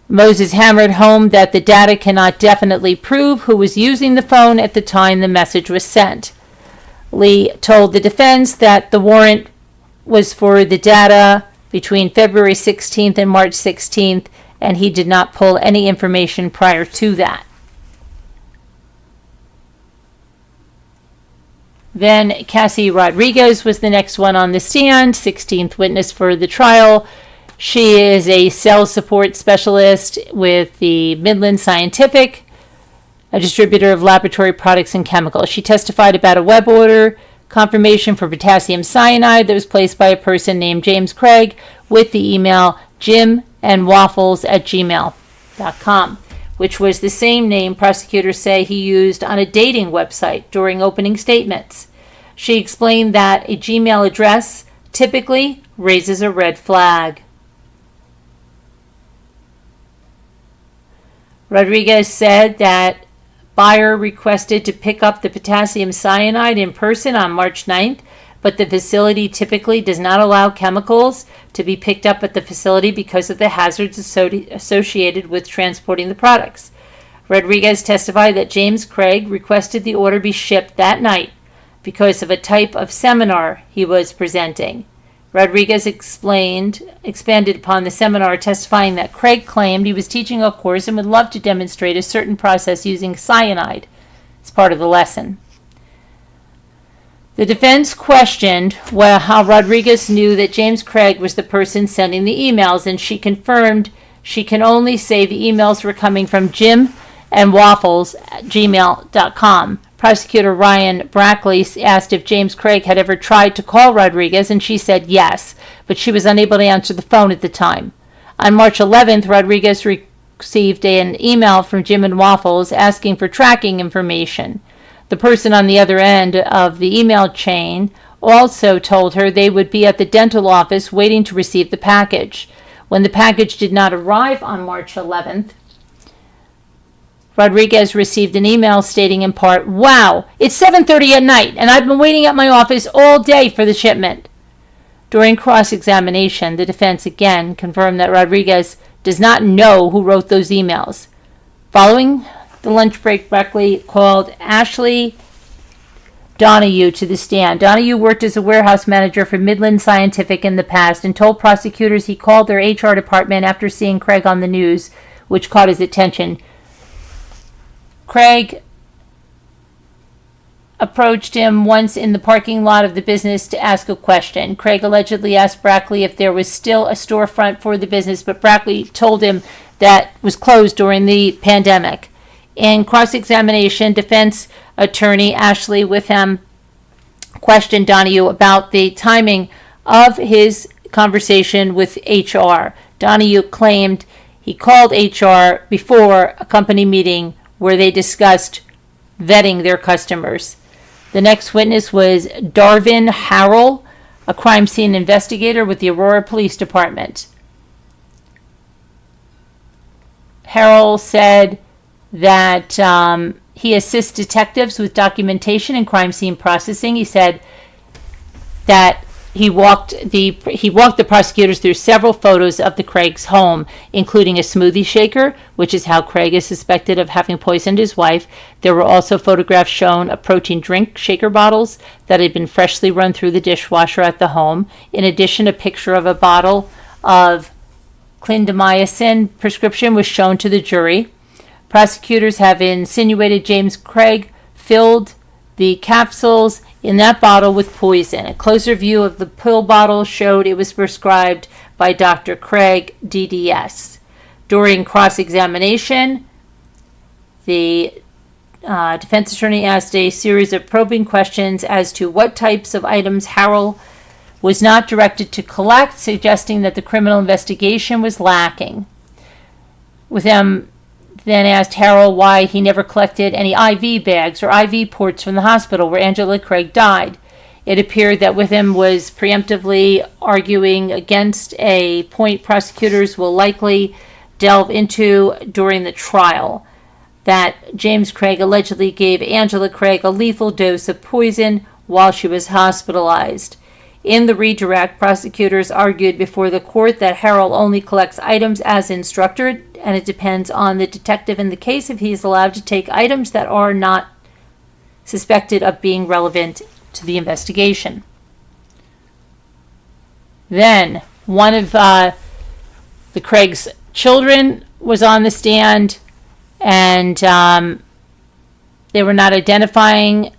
Moses hammered home that the data cannot definitely prove who was using the phone at the time the message was sent. Lee told the defense that the warrant was for the data between February 16th and March 16th, and he did not pull any information prior to that. Then Cassie Rodriguez was the next one on the stand, 16th witness for the trial. She is a sales support specialist with the Midland Scientific, a distributor of laboratory products and chemicals. She testified about a web order confirmation for potassium cyanide that was placed by a person named James Craig with the email jimandwaffles@gmail.com, which was the same name prosecutors say he used on a dating website during opening statements. She explained that a Gmail address typically raises a red flag. Rodriguez said that buyer requested to pick up the potassium cyanide in person on March 9th, but the facility typically does not allow chemicals to be picked up at the facility because of the hazards associated with transporting the products. Rodriguez testified that James Craig requested the order be shipped that night because of a type of seminar he was presenting. Rodriguez expanded upon the seminar, testifying that Craig claimed he was teaching a course and would love to demonstrate a certain process using cyanide as part of the lesson. The defense questioned how Rodriguez knew that James Craig was the person sending the emails, and she confirmed she can only say the emails were coming from Jim and Waffles at gmail.com. Prosecutor Ryan Brackley asked if James Craig had ever tried to call Rodriguez, and she said yes, but she was unable to answer the phone at the time. On March 11th, Rodriguez received an email from Jim and Waffles asking for tracking information. The person on the other end of the email chain also told her they would be at the dental office waiting to receive the package. When the package did not arrive on March 11th, Rodriguez received an email stating in part, "Wow, it's 7:30 at night, and I've been waiting at my office all day for the shipment." During cross-examination, the defense again confirmed that Rodriguez does not know who wrote those emails. Following the lunch break, Brackley called Ashley Donahue to the stand. Donahue worked as a warehouse manager for Midland Scientific in the past and told prosecutors he called their HR department after seeing Craig on the news, which caught his attention. Craig approached him once in the parking lot of the business to ask a question. Craig allegedly asked Brackley if there was still a storefront for the business, but Brackley told him that was closed during the pandemic. In cross-examination, defense attorney Ashley Witham questioned Donahue about the timing of his conversation with HR. Donahue claimed he called HR before a company meeting where they discussed vetting their customers. The next witness was Darvin Harrell, a crime scene investigator with the Aurora Police Department. Harrell said that he assists detectives with documentation and crime scene processing. He said that he walked the prosecutors through several photos of the Craig's home, including a smoothie shaker, which is how Craig is suspected of having poisoned his wife. There were also photographs shown of protein drink shaker bottles that had been freshly run through the dishwasher at the home. In addition, a picture of a bottle of clindamycin prescription was shown to the jury. Prosecutors have insinuated James Craig filled the capsules in that bottle with poison. A closer view of the pill bottle showed it was prescribed by Dr. Craig, DDS. During cross-examination, the defense attorney asked a series of probing questions as to what types of items Harrell was not directed to collect, suggesting that the criminal investigation was lacking. With them then asked Harrell why he never collected any IV bags or IV ports from the hospital where Angela Craig died. It appeared that Witham was preemptively arguing against a point prosecutors will likely delve into during the trial, that James Craig allegedly gave Angela Craig a lethal dose of poison while she was hospitalized. In the redirect, prosecutors argued before the court that Harrell only collects items as instructed, and it depends on the detective in the case if he is allowed to take items that are not suspected of being relevant to the investigation. Then, one of the Craig's children was on the stand, and they were not identifying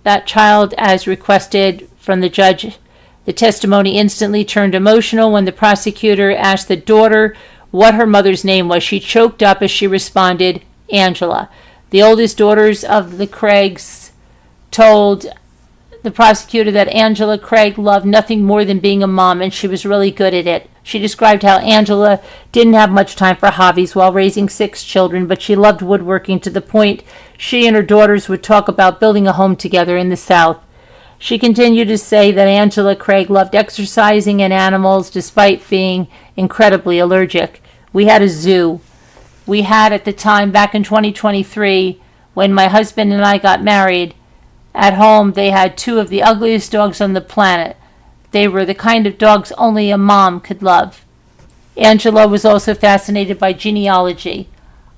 that child as requested from the judge. The testimony instantly turned emotional when the prosecutor asked the daughter what her mother's name was. She choked up as she responded, Angela. The oldest daughters of the Craigs told the prosecutor that Angela Craig loved nothing more than being a mom, and she was really good at it. She described how Angela didn't have much time for hobbies while raising 6 children, but she loved woodworking to the point she and her daughters would talk about building a home together in the South. She continued to say that Angela Craig loved exercising and animals despite being incredibly allergic. We had a zoo. We had at the time, back in 2023, when my husband and I got married, at home they had two of the ugliest dogs on the planet. They were the kind of dogs only a mom could love. Angela was also fascinated by genealogy.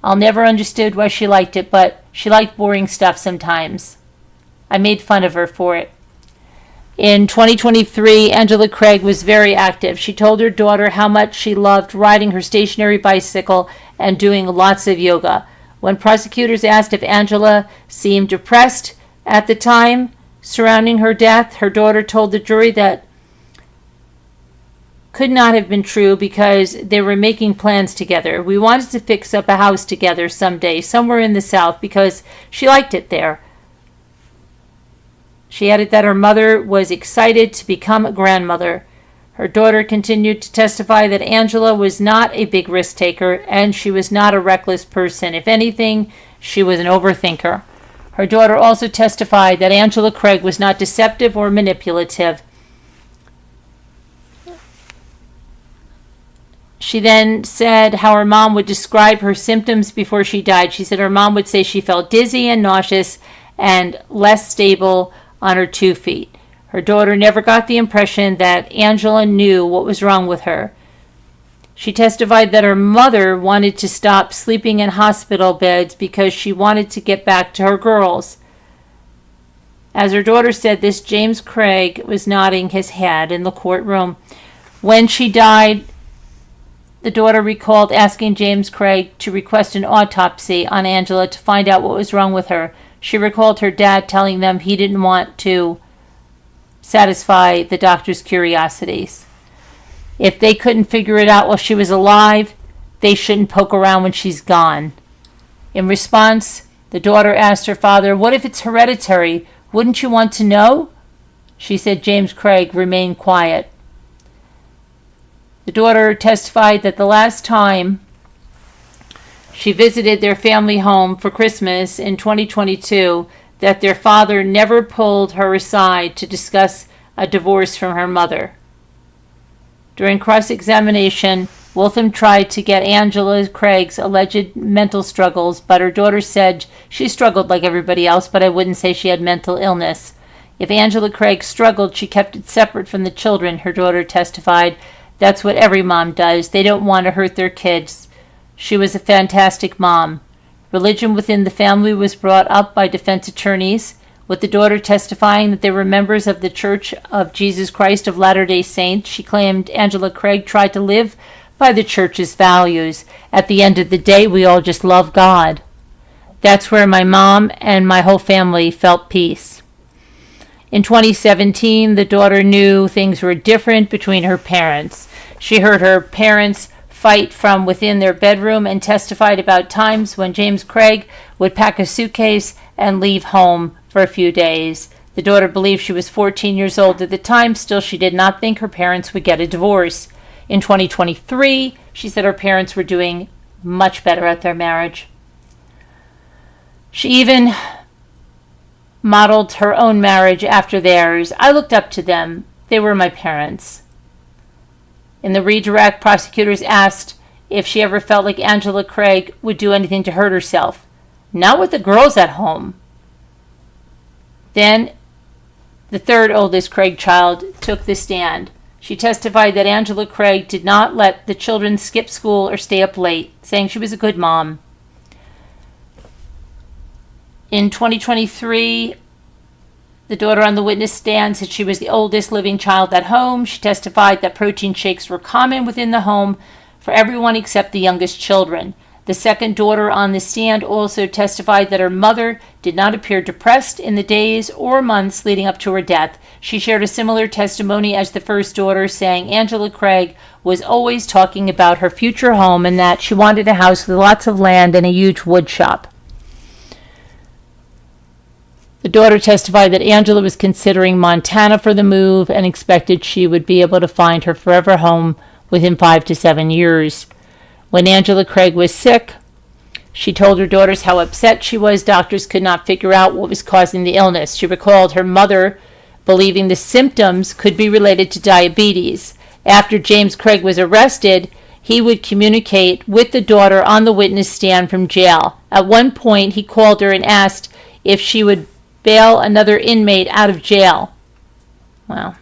I'll never understood why she liked it, but she liked boring stuff sometimes. I made fun of her for it. In 2023, Angela Craig was very active. She told her daughter how much she loved riding her stationary bicycle and doing lots of yoga. When prosecutors asked if Angela seemed depressed at the time surrounding her death, her daughter told the jury that could not have been true because they were making plans together. We wanted to fix up a house together someday, somewhere in the South, because she liked it there. She added that her mother was excited to become a grandmother. Her daughter continued to testify that Angela was not a big risk taker and she was not a reckless person. If anything, she was an overthinker. Her daughter also testified that Angela Craig was not deceptive or manipulative. She then said how her mom would describe her symptoms before she died. She said her mom would say she felt dizzy and nauseous and less stable on her 2 feet. Her daughter never got the impression that Angela knew what was wrong with her. She testified that her mother wanted to stop sleeping in hospital beds because she wanted to get back to her girls. As her daughter said this, James Craig was nodding his head in the courtroom. When she died, the daughter recalled asking James Craig to request an autopsy on Angela to find out what was wrong with her. She recalled her dad telling them he didn't want to satisfy the doctor's curiosities. If they couldn't figure it out while she was alive, they shouldn't poke around when she's gone. In response, the daughter asked her father, "What if it's hereditary? Wouldn't you want to know?" She said James Craig remained quiet. The daughter testified that the last time she visited their family home for Christmas in 2022, that their father never pulled her aside to discuss a divorce from her mother. During cross-examination, Waltham tried to get Angela Craig's alleged mental struggles, but her daughter said she struggled like everybody else, but I wouldn't say she had mental illness. If Angela Craig struggled, she kept it separate from the children, her daughter testified. That's what every mom does. They don't want to hurt their kids. She was a fantastic mom. Religion within the family was brought up by defense attorneys, with the daughter testifying that they were members of the Church of Jesus Christ of Latter-day Saints. She claimed Angela Craig tried to live by the church's values. At the end of the day, we all just love God. That's where my mom and my whole family felt peace. In 2017, the daughter knew things were different between her parents. She heard her parents fight from within their bedroom and testified about times when James Craig would pack a suitcase and leave home for a few days. The daughter believed she was 14 years old at the time. Still, she did not think her parents would get a divorce. In 2023, she said her parents were doing much better at their marriage. She even modeled her own marriage after theirs. I looked up to them. They were my parents. In the redirect, prosecutors asked if she ever felt like Angela Craig would do anything to hurt herself. Not with the girls at home. Then, the third oldest Craig child took the stand. She testified that Angela Craig did not let the children skip school or stay up late, saying she was a good mom. In 2023, the daughter on the witness stand said she was the oldest living child at home. She testified that protein shakes were common within the home for everyone except the youngest children. The second daughter on the stand also testified that her mother did not appear depressed in the days or months leading up to her death. She shared a similar testimony as the first daughter, saying Angela Craig was always talking about her future home and that she wanted a house with lots of land and a huge wood shop. The daughter testified that Angela was considering Montana for the move and expected she would be able to find her forever home within 5 to 7 years. When Angela Craig was sick, she told her daughters how upset she was. Doctors could not figure out what was causing the illness. She recalled her mother believing the symptoms could be related to diabetes. After James Craig was arrested, he would communicate with the daughter on the witness stand from jail. At one point, he called her and asked if she would bail another inmate out of jail. Wow.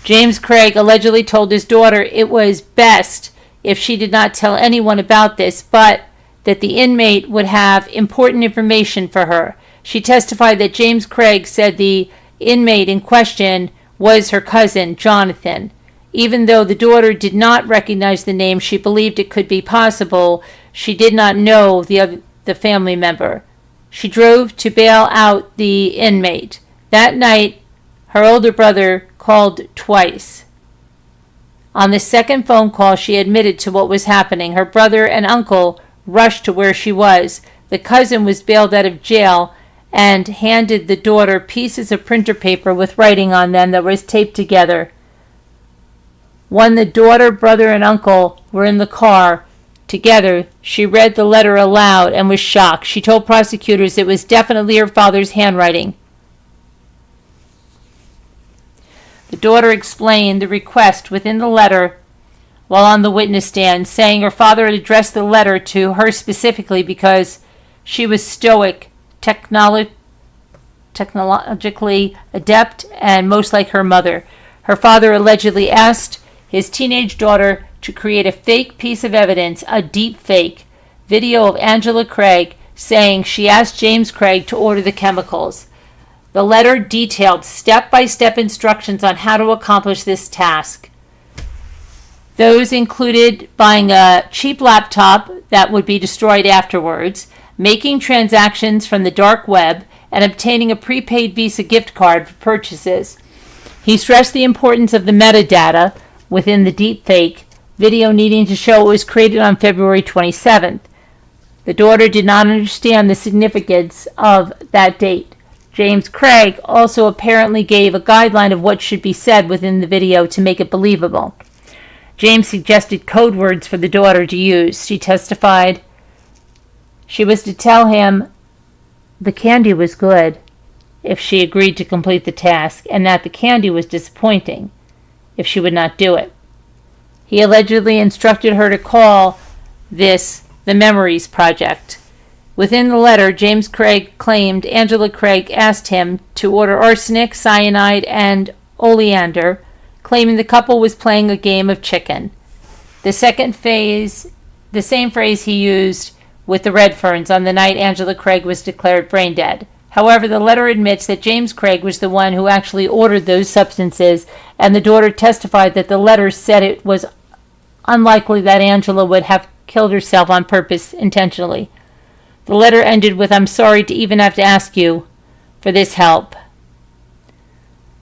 James Craig allegedly told his daughter it was best if she did not tell anyone about this, but that the inmate would have important information for her. She testified that James Craig said the inmate in question was her cousin, Jonathan. Even though the daughter did not recognize the name, she believed it could be possible she did not know the family member. She drove to bail out the inmate. That night, her older brother called twice. On the second phone call, she admitted to what was happening. Her brother and uncle rushed to where she was. The cousin was bailed out of jail and handed the daughter pieces of printer paper with writing on them that was taped together. When the daughter, brother, and uncle were in the car together, she read the letter aloud and was shocked. She told prosecutors it was definitely her father's handwriting. The daughter explained the request within the letter while on the witness stand, saying her father had addressed the letter to her specifically because she was stoic, technologically adept, and most like her mother. Her father allegedly asked his teenage daughter to create a fake piece of evidence, a deep fake video of Angela Craig saying she asked James Craig to order the chemicals. The letter detailed step-by-step instructions on how to accomplish this task. Those included buying a cheap laptop that would be destroyed afterwards, making transactions from the dark web, and obtaining a prepaid Visa gift card for purchases. He stressed the importance of the metadata within the deepfake video, needing to show it was created on February 27th. The daughter did not understand the significance of that date. James Craig also apparently gave a guideline of what should be said within the video to make it believable. James suggested code words for the daughter to use. She testified she was to tell him the candy was good if she agreed to complete the task, and that the candy was disappointing if she would not do it. He allegedly instructed her to call this the Memories Project. Within the letter, James Craig claimed Angela Craig asked him to order arsenic, cyanide, and oleander, claiming the couple was playing a game of chicken. The same phrase he used with the Redferns on the night Angela Craig was declared brain dead. However, the letter admits that James Craig was the one who actually ordered those substances, and the daughter testified that the letter said it was unlikely that Angela would have killed herself on purpose intentionally. The letter ended with, "I'm sorry to even have to ask you for this help."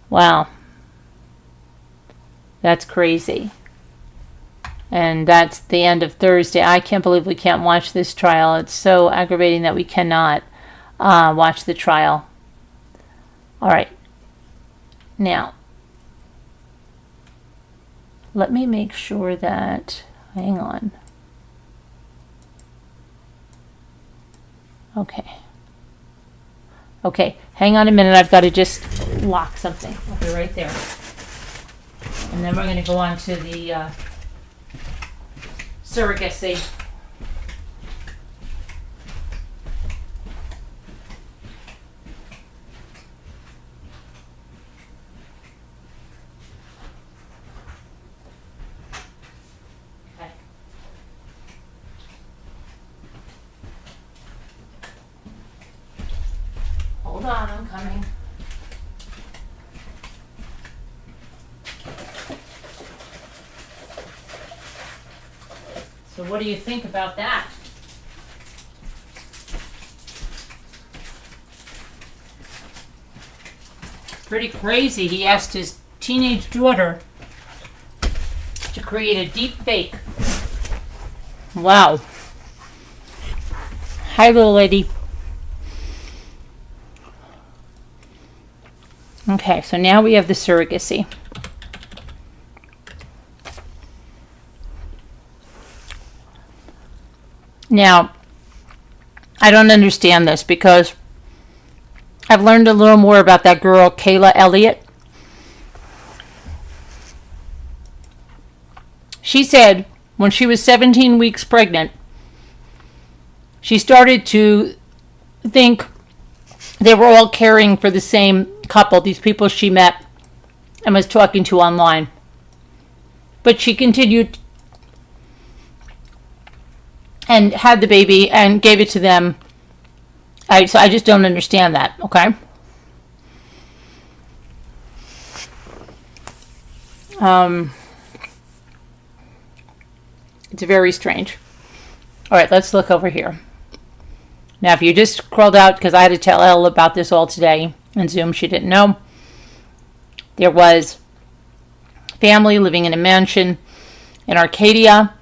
Wow. That's crazy. And that's the end of Thursday. I can't believe we can't watch this trial. It's so aggravating that we cannot watch the trial. All right. Now, let me make sure that, hang on. Okay, hang on a minute. I've got to just lock something. Okay, right there. And then we're going to go on to the surrogacy. Okay. Hold on, I'm coming. So what do you think about that? Pretty crazy. He asked his teenage daughter to create a deep fake. Wow. Hi, little lady. Okay, so now we have the surrogacy. Now, I don't understand this because I've learned a little more about that girl, Kayla Elliott. She said when she was 17 weeks pregnant, she started to think they were all caring for the same couple, these people she met and was talking to online. But she continued and had the baby and gave it to them. So I just don't understand that, okay? It's very strange. All right, let's look over here. Now, if you just scrolled out, because I had to tell Elle about this all today on Zoom, she didn't know. There was family living in a mansion in Arcadia.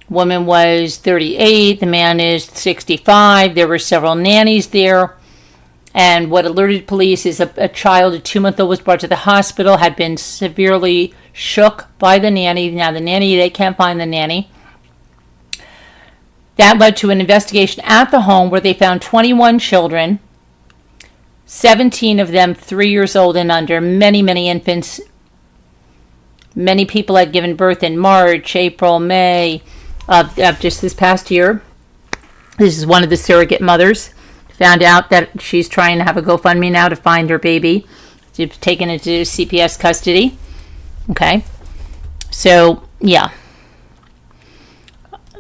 Woman was 38, the man is 65. There were several nannies there. And what alerted police is a child, a 2-month-old, was brought to the hospital, had been severely shook by the nanny. Now, the nanny, they can't find the nanny. That led to an investigation at the home where they found 21 children, 17 of them 3 years old and under, many, many infants. Many people had given birth in March, April, May of just this past year. This is one of the surrogate mothers. Found out that she's trying to have a GoFundMe now to find her baby. She's taken it to CPS custody. Okay. So, yeah.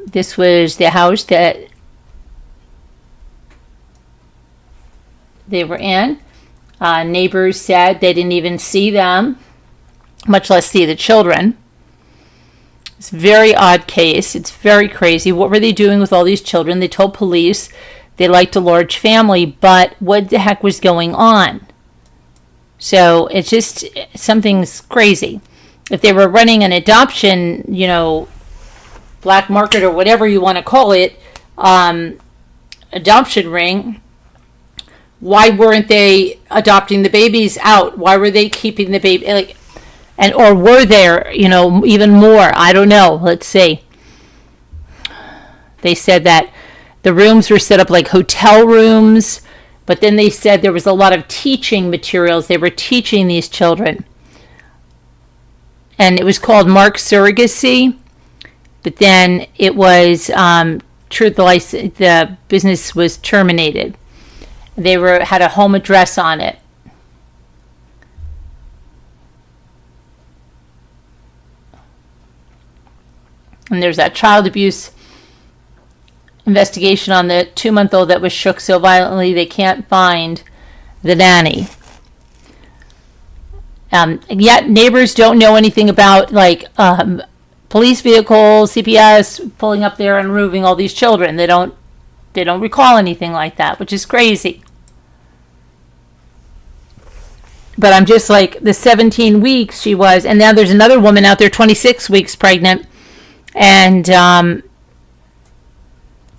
This was the house that they were in. Neighbors said they didn't even see them, much less see the children. It's a very odd case. It's very crazy. What were they doing with all these children? They told police they liked a large family, but what the heck was going on? So it's just, something's crazy. If they were running an adoption, black market or whatever you want to call it, adoption ring, why weren't they adopting the babies out? Why were they keeping the baby, or were there, even more? I don't know. Let's see. They said that the rooms were set up like hotel rooms, but then they said there was a lot of teaching materials. They were teaching these children. And it was called MARK Surrogacy, but then it was the business was terminated. They had a home address on it. And there's that child abuse investigation on the 2-month-old that was shook so violently they can't find the nanny. Yet neighbors don't know anything about police vehicles, CPS pulling up there and removing all these children. They don't recall anything like that, which is crazy. But I'm just the 17 weeks she was, and now there's another woman out there 26 weeks pregnant, and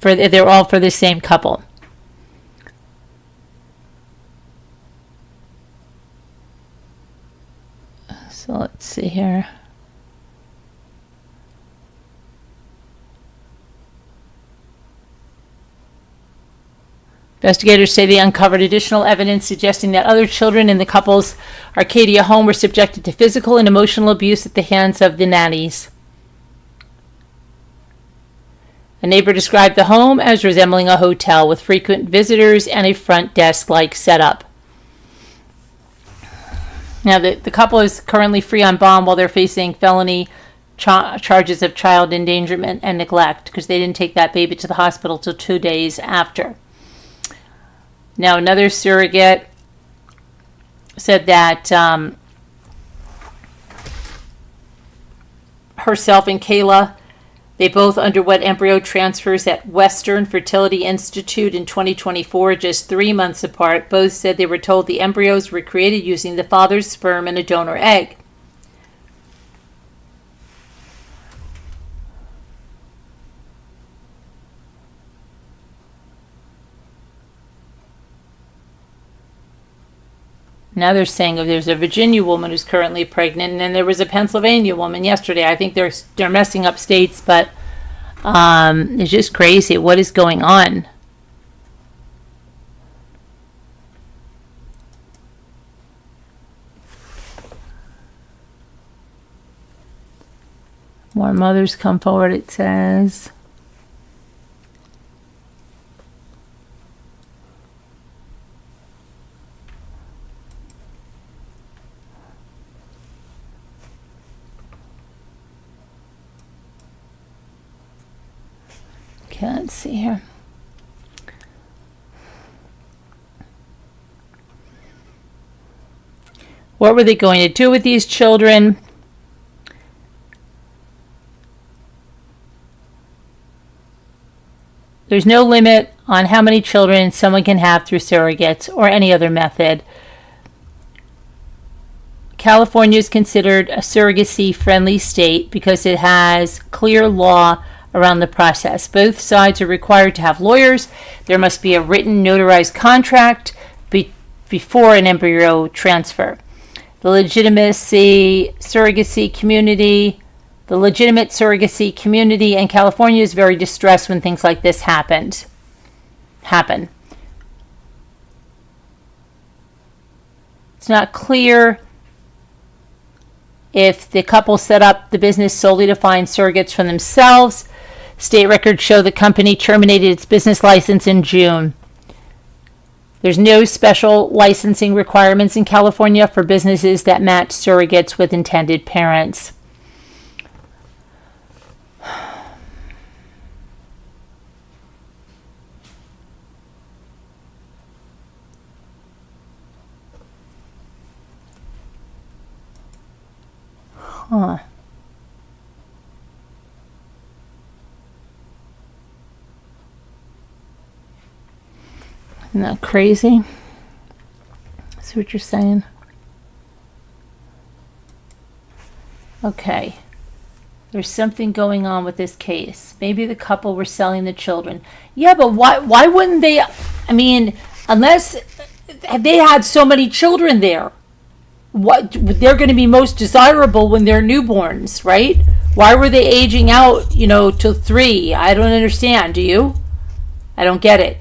they're all for the same couple. So let's see here. Investigators say they uncovered additional evidence suggesting that other children in the couple's Arcadia home were subjected to physical and emotional abuse at the hands of the nannies. A neighbor described the home as resembling a hotel with frequent visitors and a front desk-like setup. Now, the couple is currently free on bond while they're facing felony charges of child endangerment and neglect because they didn't take that baby to the hospital till 2 days after. Now, another surrogate said that herself and Kayla, they both underwent embryo transfers at Western Fertility Institute in 2024, just 3 months apart. Both said they were told the embryos were created using the father's sperm and a donor egg. Now they're saying there's a Virginia woman who's currently pregnant, and then there was a Pennsylvania woman yesterday. I think they're messing up states, but it's just crazy. What is going on? More mothers come forward, it says. Okay, let's see here. What were they going to do with these children? There's no limit on how many children someone can have through surrogates or any other method. California is considered a surrogacy-friendly state because it has clear law around the process. Both sides are required to have lawyers. There must be a written notarized contract before an embryo transfer. The legitimate surrogacy community in California is very distressed when things like this happen. It's not clear if the couple set up the business solely to find surrogates for themselves. State records show the company terminated its business license in June. There's no special licensing requirements in California for businesses that match surrogates with intended parents. Huh. Isn't that crazy? See what you're saying? Okay. There's something going on with this case. Maybe the couple were selling the children. Yeah, but why wouldn't they? I mean, unless they had so many children there. What they're going to be most desirable when they're newborns, right? Why were they aging out, till 3? I don't understand. Do you? I don't get it.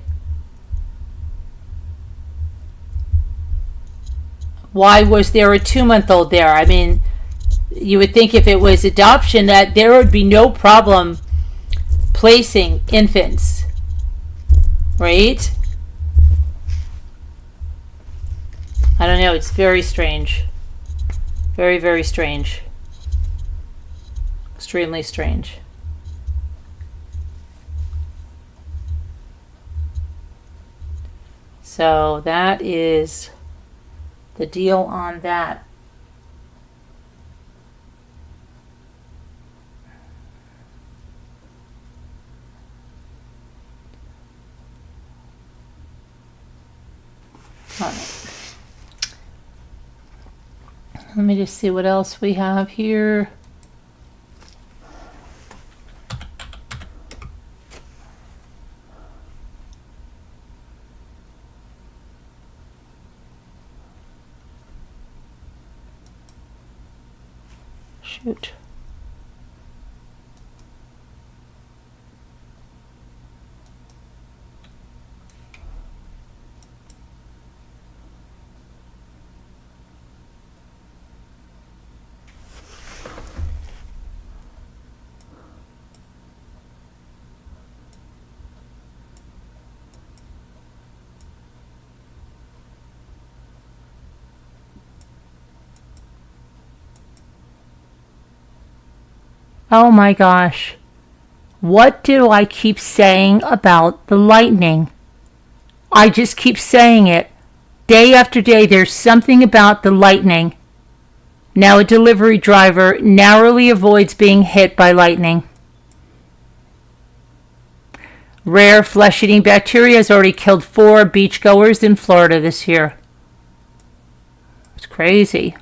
Why was there a 2-month-old there? I mean, you would think if it was adoption that there would be no problem placing infants, right? I don't know. It's very strange. Very, very strange. Extremely strange. So that is the deal on that. All right. Let me just see what else we have here. Shoot. Oh my gosh. What do I keep saying about the lightning? I just keep saying it. Day after day, there's something about the lightning. Now a delivery driver narrowly avoids being hit by lightning. Rare flesh-eating bacteria has already killed 4 beachgoers in Florida this year. It's crazy.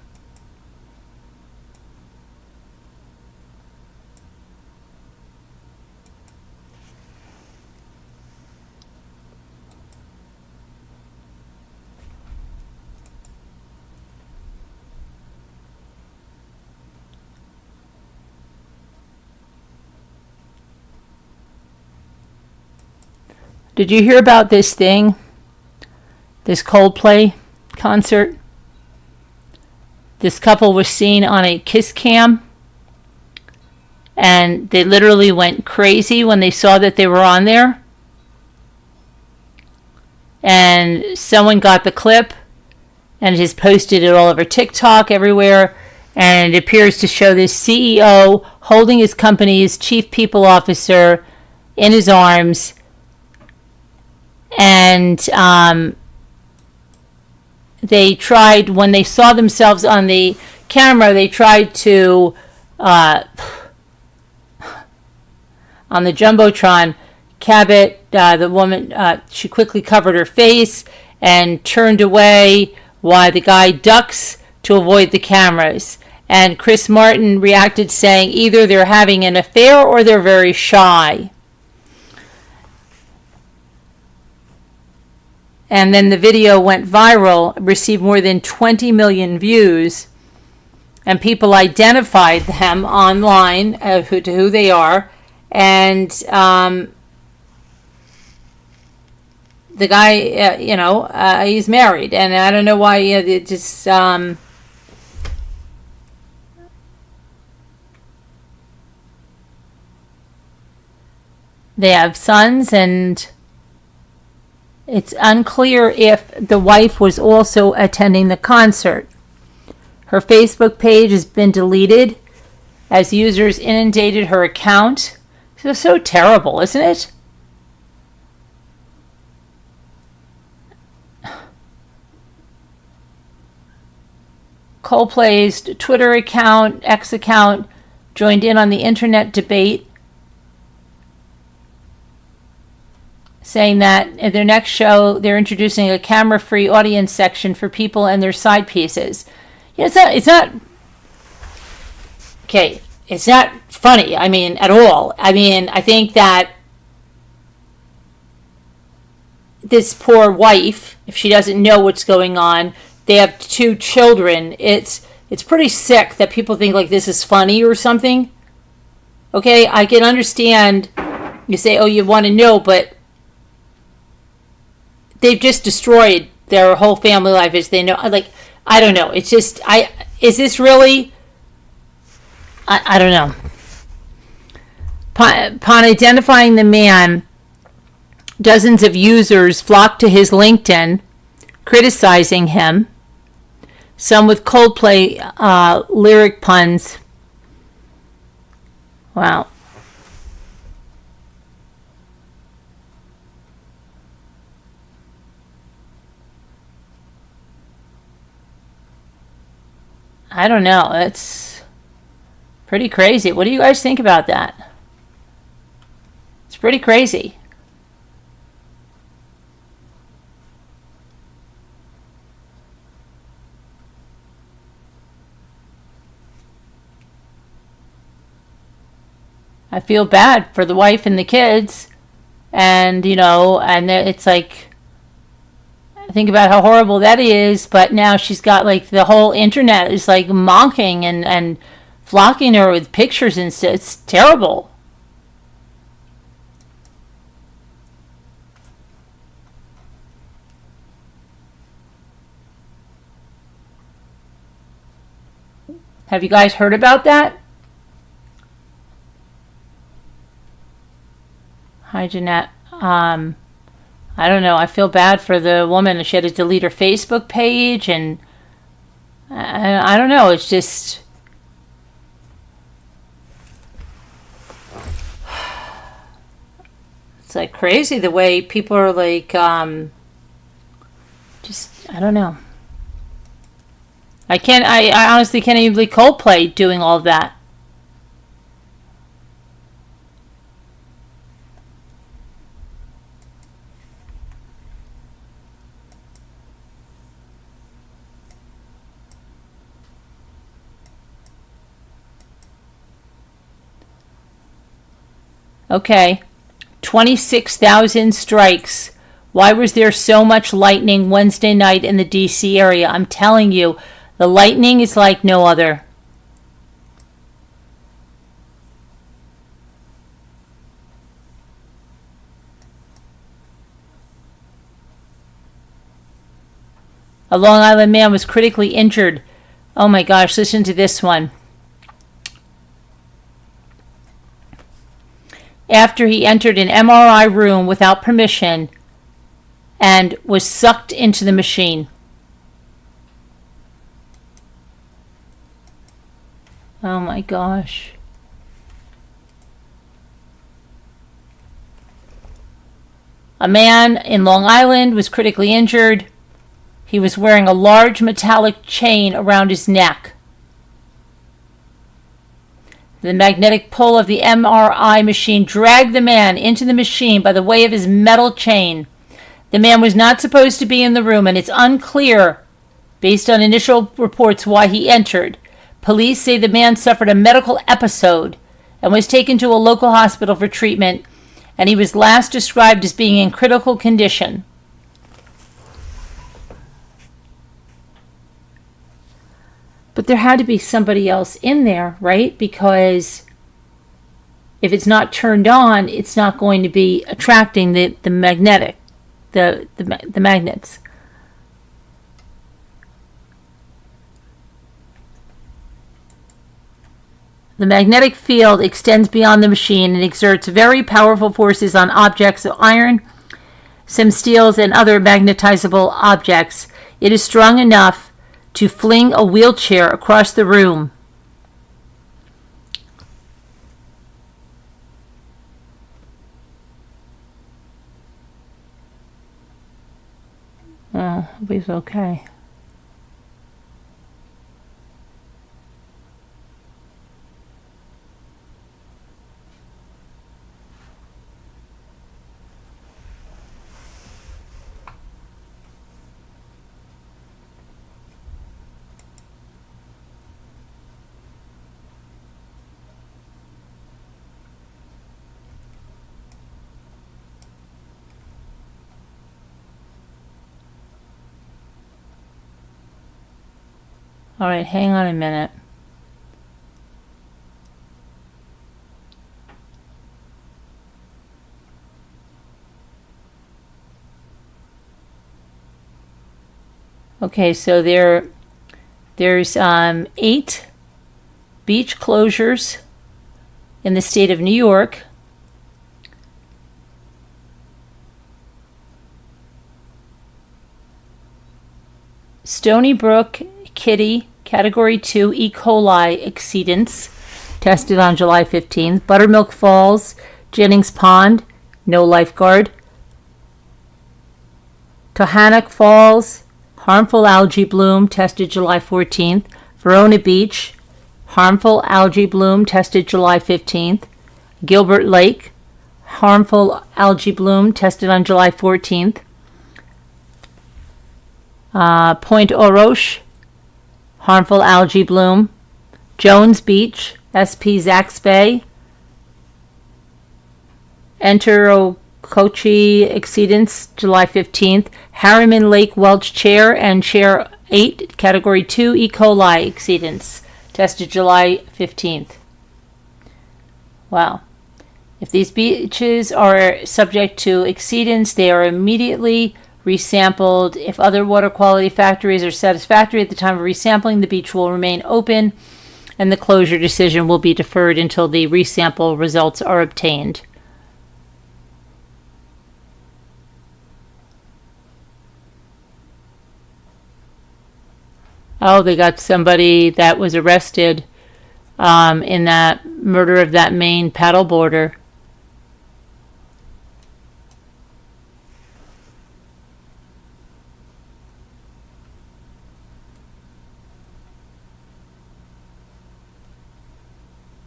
Did you hear about this thing? This Coldplay concert? This couple was seen on a kiss cam. and they literally went crazy when they saw that they were on there. And someone got the clip and has posted it all over TikTok, everywhere. And it appears to show this CEO holding his company's chief people officer in his arms. And they tried, when they saw themselves on the camera, they tried to, on the Jumbotron, Cabot, the woman, she quickly covered her face and turned away while the guy ducks to avoid the cameras. And Chris Martin reacted saying either they're having an affair or they're very shy. And then the video went viral, received more than 20 million views, and people identified them online to who they are. And the guy, he's married, and I don't know why. It just they have sons, and it's unclear if the wife was also attending the concert. Her Facebook page has been deleted as users inundated her account. It's so terrible, isn't it? Coldplay's Twitter account, X account, joined in on the internet debate, saying that at their next show, they're introducing a camera-free audience section for people and their side pieces. It's not funny, at all. I think that this poor wife, if she doesn't know what's going on, they have 2 children. It's pretty sick that people think like this is funny or something. Okay, I can understand you say, oh, you want to know, but they've just destroyed their whole family life as they know. I don't know. It's just, is this really? I don't know. Upon identifying the man, dozens of users flocked to his LinkedIn, criticizing him. Some with Coldplay lyric puns. Wow. I don't know. It's pretty crazy. What do you guys think about that? It's pretty crazy. I feel bad for the wife and the kids. And, and it's like, think about how horrible that is, but now she's got the whole internet is mocking and flocking her with pictures and stuff. It's terrible. Have you guys heard about that? Hi, Jeanette. I don't know. I feel bad for the woman. She had to delete her Facebook page, and I don't know. It's just, it's crazy the way people are just, I don't know. I honestly can't even believe Coldplay doing all of that. Okay, 26,000 strikes. Why was there so much lightning Wednesday night in the D.C. area? I'm telling you, the lightning is like no other. A Long Island man was critically injured. Oh my gosh, listen to this one. after he entered an MRI room without permission and was sucked into the machine. Oh my gosh. A man in Long Island was critically injured. He was wearing a large metallic chain around his neck. The magnetic pull of the MRI machine dragged the man into the machine by the way of his metal chain. The man was not supposed to be in the room, and it's unclear, based on initial reports, why he entered. Police say the man suffered a medical episode and was taken to a local hospital for treatment, and he was last described as being in critical condition. But there had to be somebody else in there, right? Because if it's not turned on, it's not going to be attracting the magnets. The magnetic field extends beyond the machine and exerts very powerful forces on objects of iron, some steels, and other magnetizable objects. It is strong enough to fling a wheelchair across the room. Oh, he's okay. All right, hang on a minute. Okay, so there's 8 beach closures in the state of New York. Stony Brook, Kitty, Category 2 E. coli exceedance, tested on July 15th. Buttermilk Falls, Jennings Pond, no lifeguard. Tohonac Falls, harmful algae bloom, tested July 14th. Verona Beach, harmful algae bloom, tested July 15th. Gilbert Lake, harmful algae bloom, tested on July 14th. Point Oroche, harmful algae bloom. Jones Beach, SP Zax Bay, Enterocochi exceedance, July 15th. Harriman Lake Welch Chair and Chair 8, Category 2 E. coli exceedance, tested July 15th. Wow. If these beaches are subject to exceedance, they are immediately resampled. If other water quality factors are satisfactory at the time of resampling, the beach will remain open and the closure decision will be deferred until the resample results are obtained. Oh, they got somebody that was arrested in that murder of that Maine paddleboarder.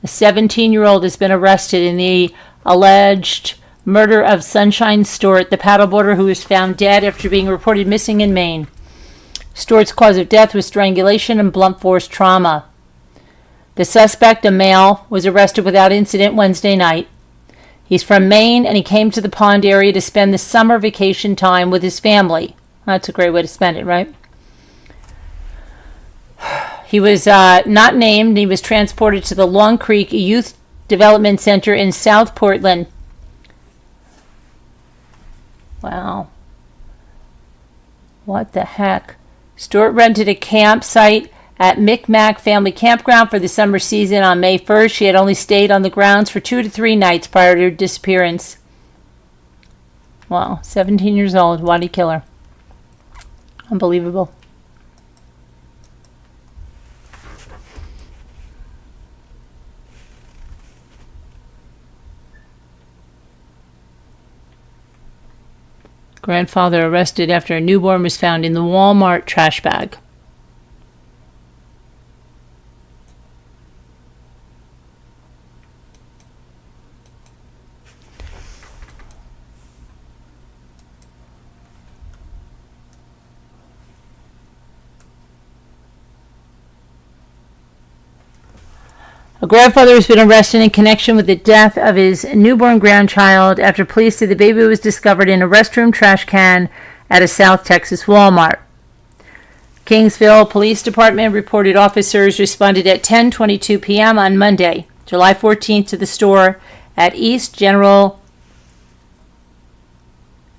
A 17-year-old has been arrested in the alleged murder of Sunshine Stewart, the paddleboarder who was found dead after being reported missing in Maine. Stewart's cause of death was strangulation and blunt force trauma. The suspect, a male, was arrested without incident Wednesday night. He's from Maine and he came to the pond area to spend the summer vacation time with his family. That's a great way to spend it, right? He was not named. He was transported to the Long Creek Youth Development Center in South Portland. Wow. What the heck? Stewart rented a campsite at Micmac Family Campground for the summer season on May 1st. She had only stayed on the grounds for 2 to 3 nights prior to her disappearance. Wow, 17 years old. Why'd he kill her? Unbelievable. Grandfather arrested after a newborn was found in the Walmart trash bag. A grandfather has been arrested in connection with the death of his newborn grandchild after police said the baby was discovered in a restroom trash can at a South Texas Walmart. Kingsville Police Department reported officers responded at 10:22 p.m. on Monday, July 14th, to the store at East General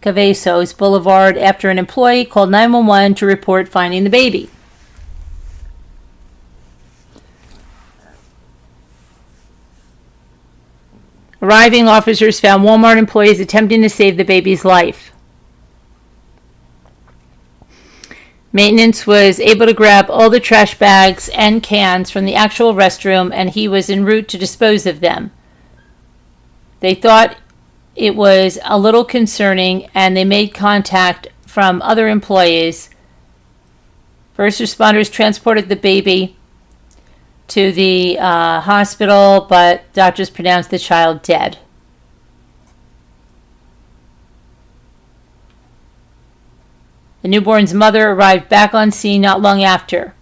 Cavazos Boulevard after an employee called 911 to report finding the baby. Arriving officers found Walmart employees attempting to save the baby's life. Maintenance was able to grab all the trash bags and cans from the actual restroom, and he was en route to dispose of them. They thought it was a little concerning, and they made contact from other employees. First responders transported the baby to the hospital, but doctors pronounced the child dead. The newborn's mother arrived back on scene not long after.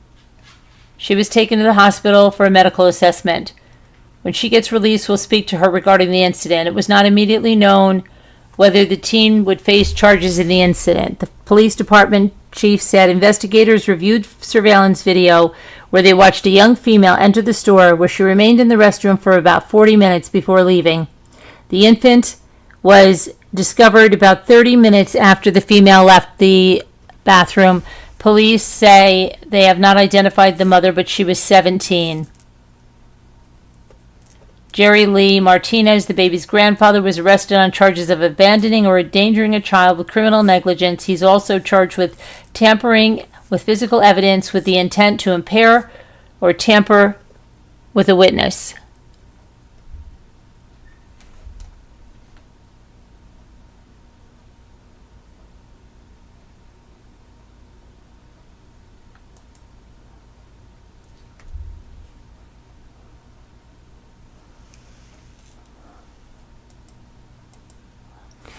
She was taken to the hospital for a medical assessment. When she gets released, we'll speak to her regarding the incident. It was not immediately known whether the teen would face charges in the incident. The police department chief said investigators reviewed surveillance video where they watched a young female enter the store, where she remained in the restroom for about 40 minutes before leaving. The infant was discovered about 30 minutes after the female left the bathroom. Police say they have not identified the mother, but she was 17. Jerry Lee Martinez, the baby's grandfather, was arrested on charges of abandoning or endangering a child with criminal negligence. He's also charged with tampering with physical evidence with the intent to impair or tamper with a witness.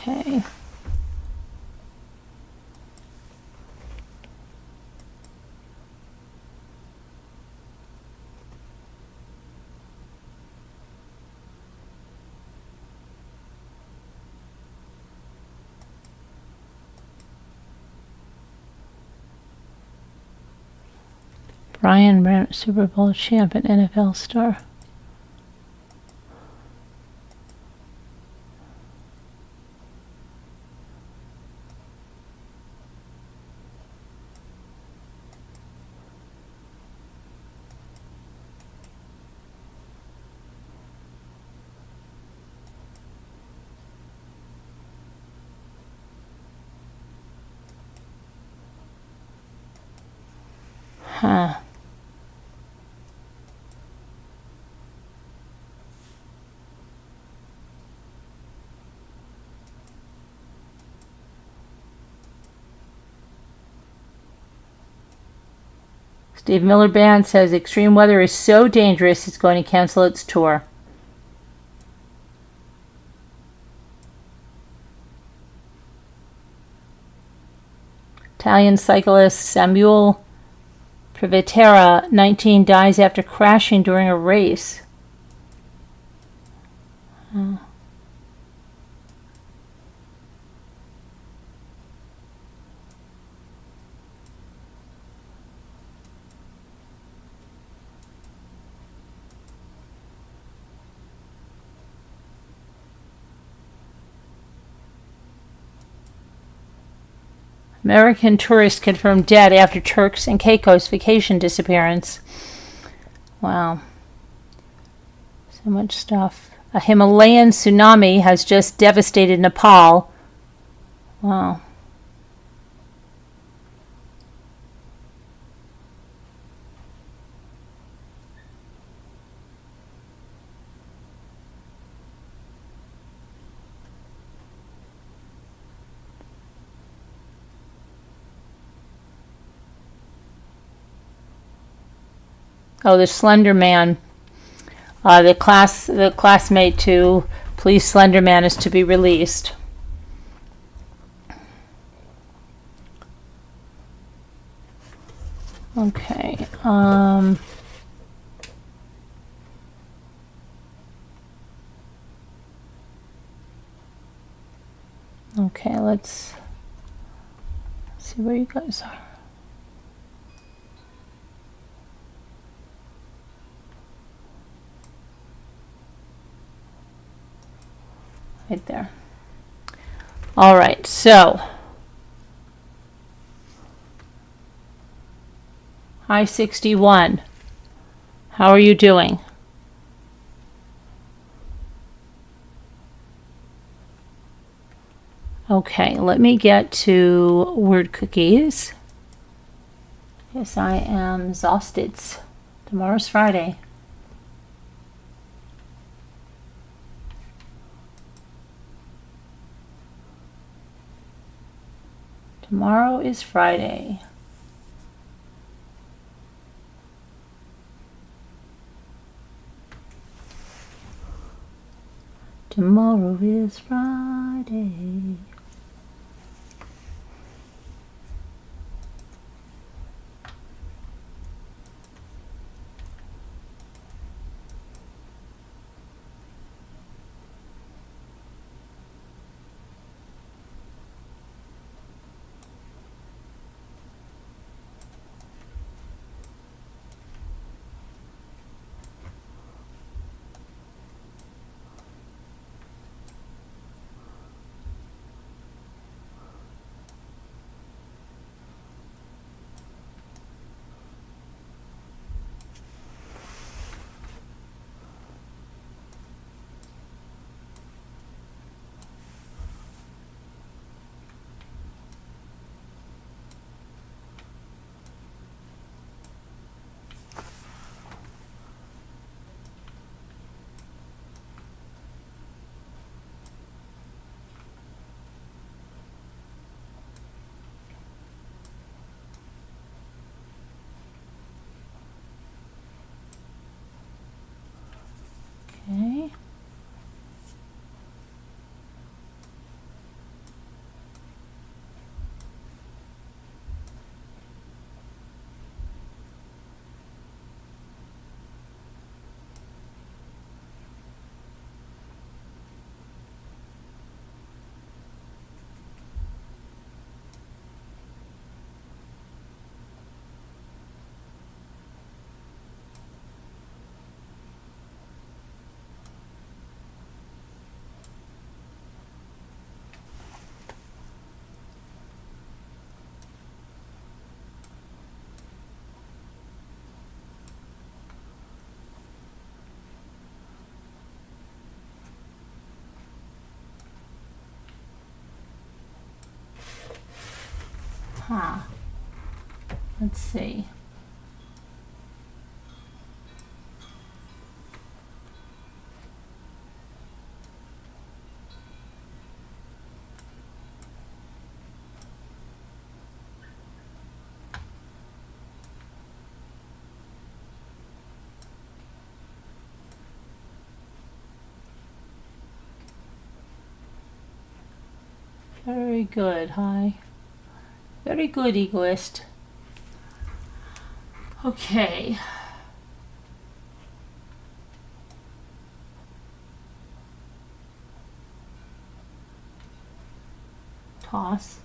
Okay. Bryan Brandt, Super Bowl champ and NFL star. Huh. Steve Miller Band says extreme weather is so dangerous it's going to cancel its tour. Italian cyclist Samuel Privatera, 19, dies after crashing during a race. Oh. American tourist confirmed dead after Turks and Caicos vacation disappearance. Wow. So much stuff. A Himalayan tsunami has just devastated Nepal. Wow. Oh, the Slender Man. The classmate to Police Slender Man is to be released. Okay. Okay, let's see where you guys are. Right there. All right, so Hi 61. How are you doing? Okay, let me get to word cookies. Yes, I am exhausted. Tomorrow's Friday. Tomorrow is Friday. Tomorrow is Friday. Okay. Let's see. Very good, hi. Very good, egoist. Okay. Toss.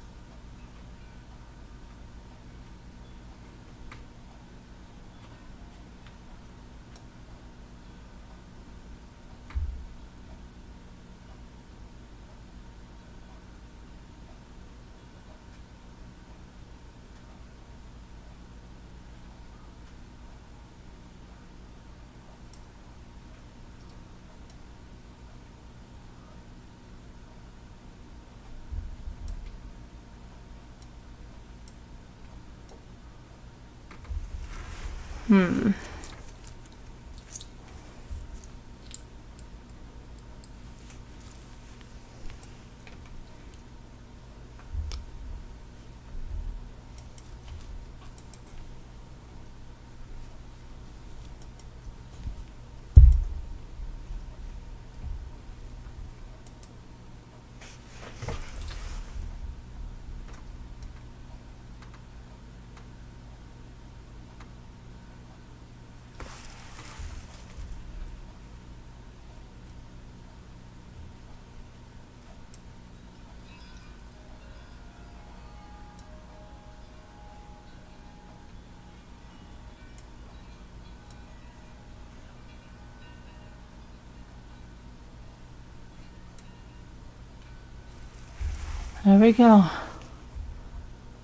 There we go.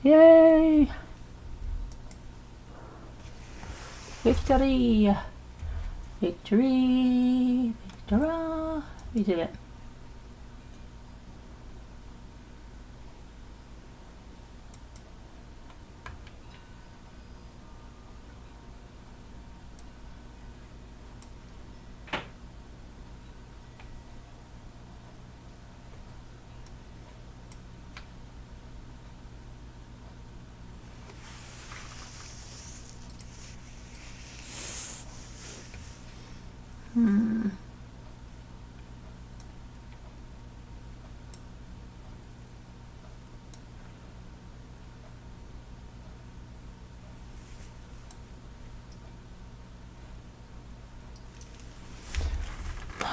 Yay! Victory! Victory! Victora! We did it.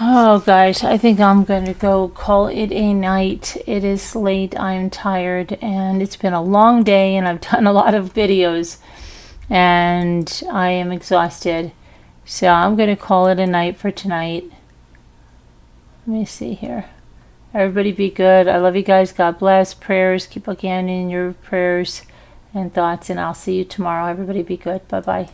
Oh, guys, I think I'm going to go call it a night. It is late, I'm tired, and it's been a long day, and I've done a lot of videos, and I am exhausted. So I'm going to call it a night for tonight. Let me see here. Everybody be good. I love you guys. God bless. Prayers. Keep again in your prayers and thoughts, and I'll see you tomorrow. Everybody be good. Bye-bye.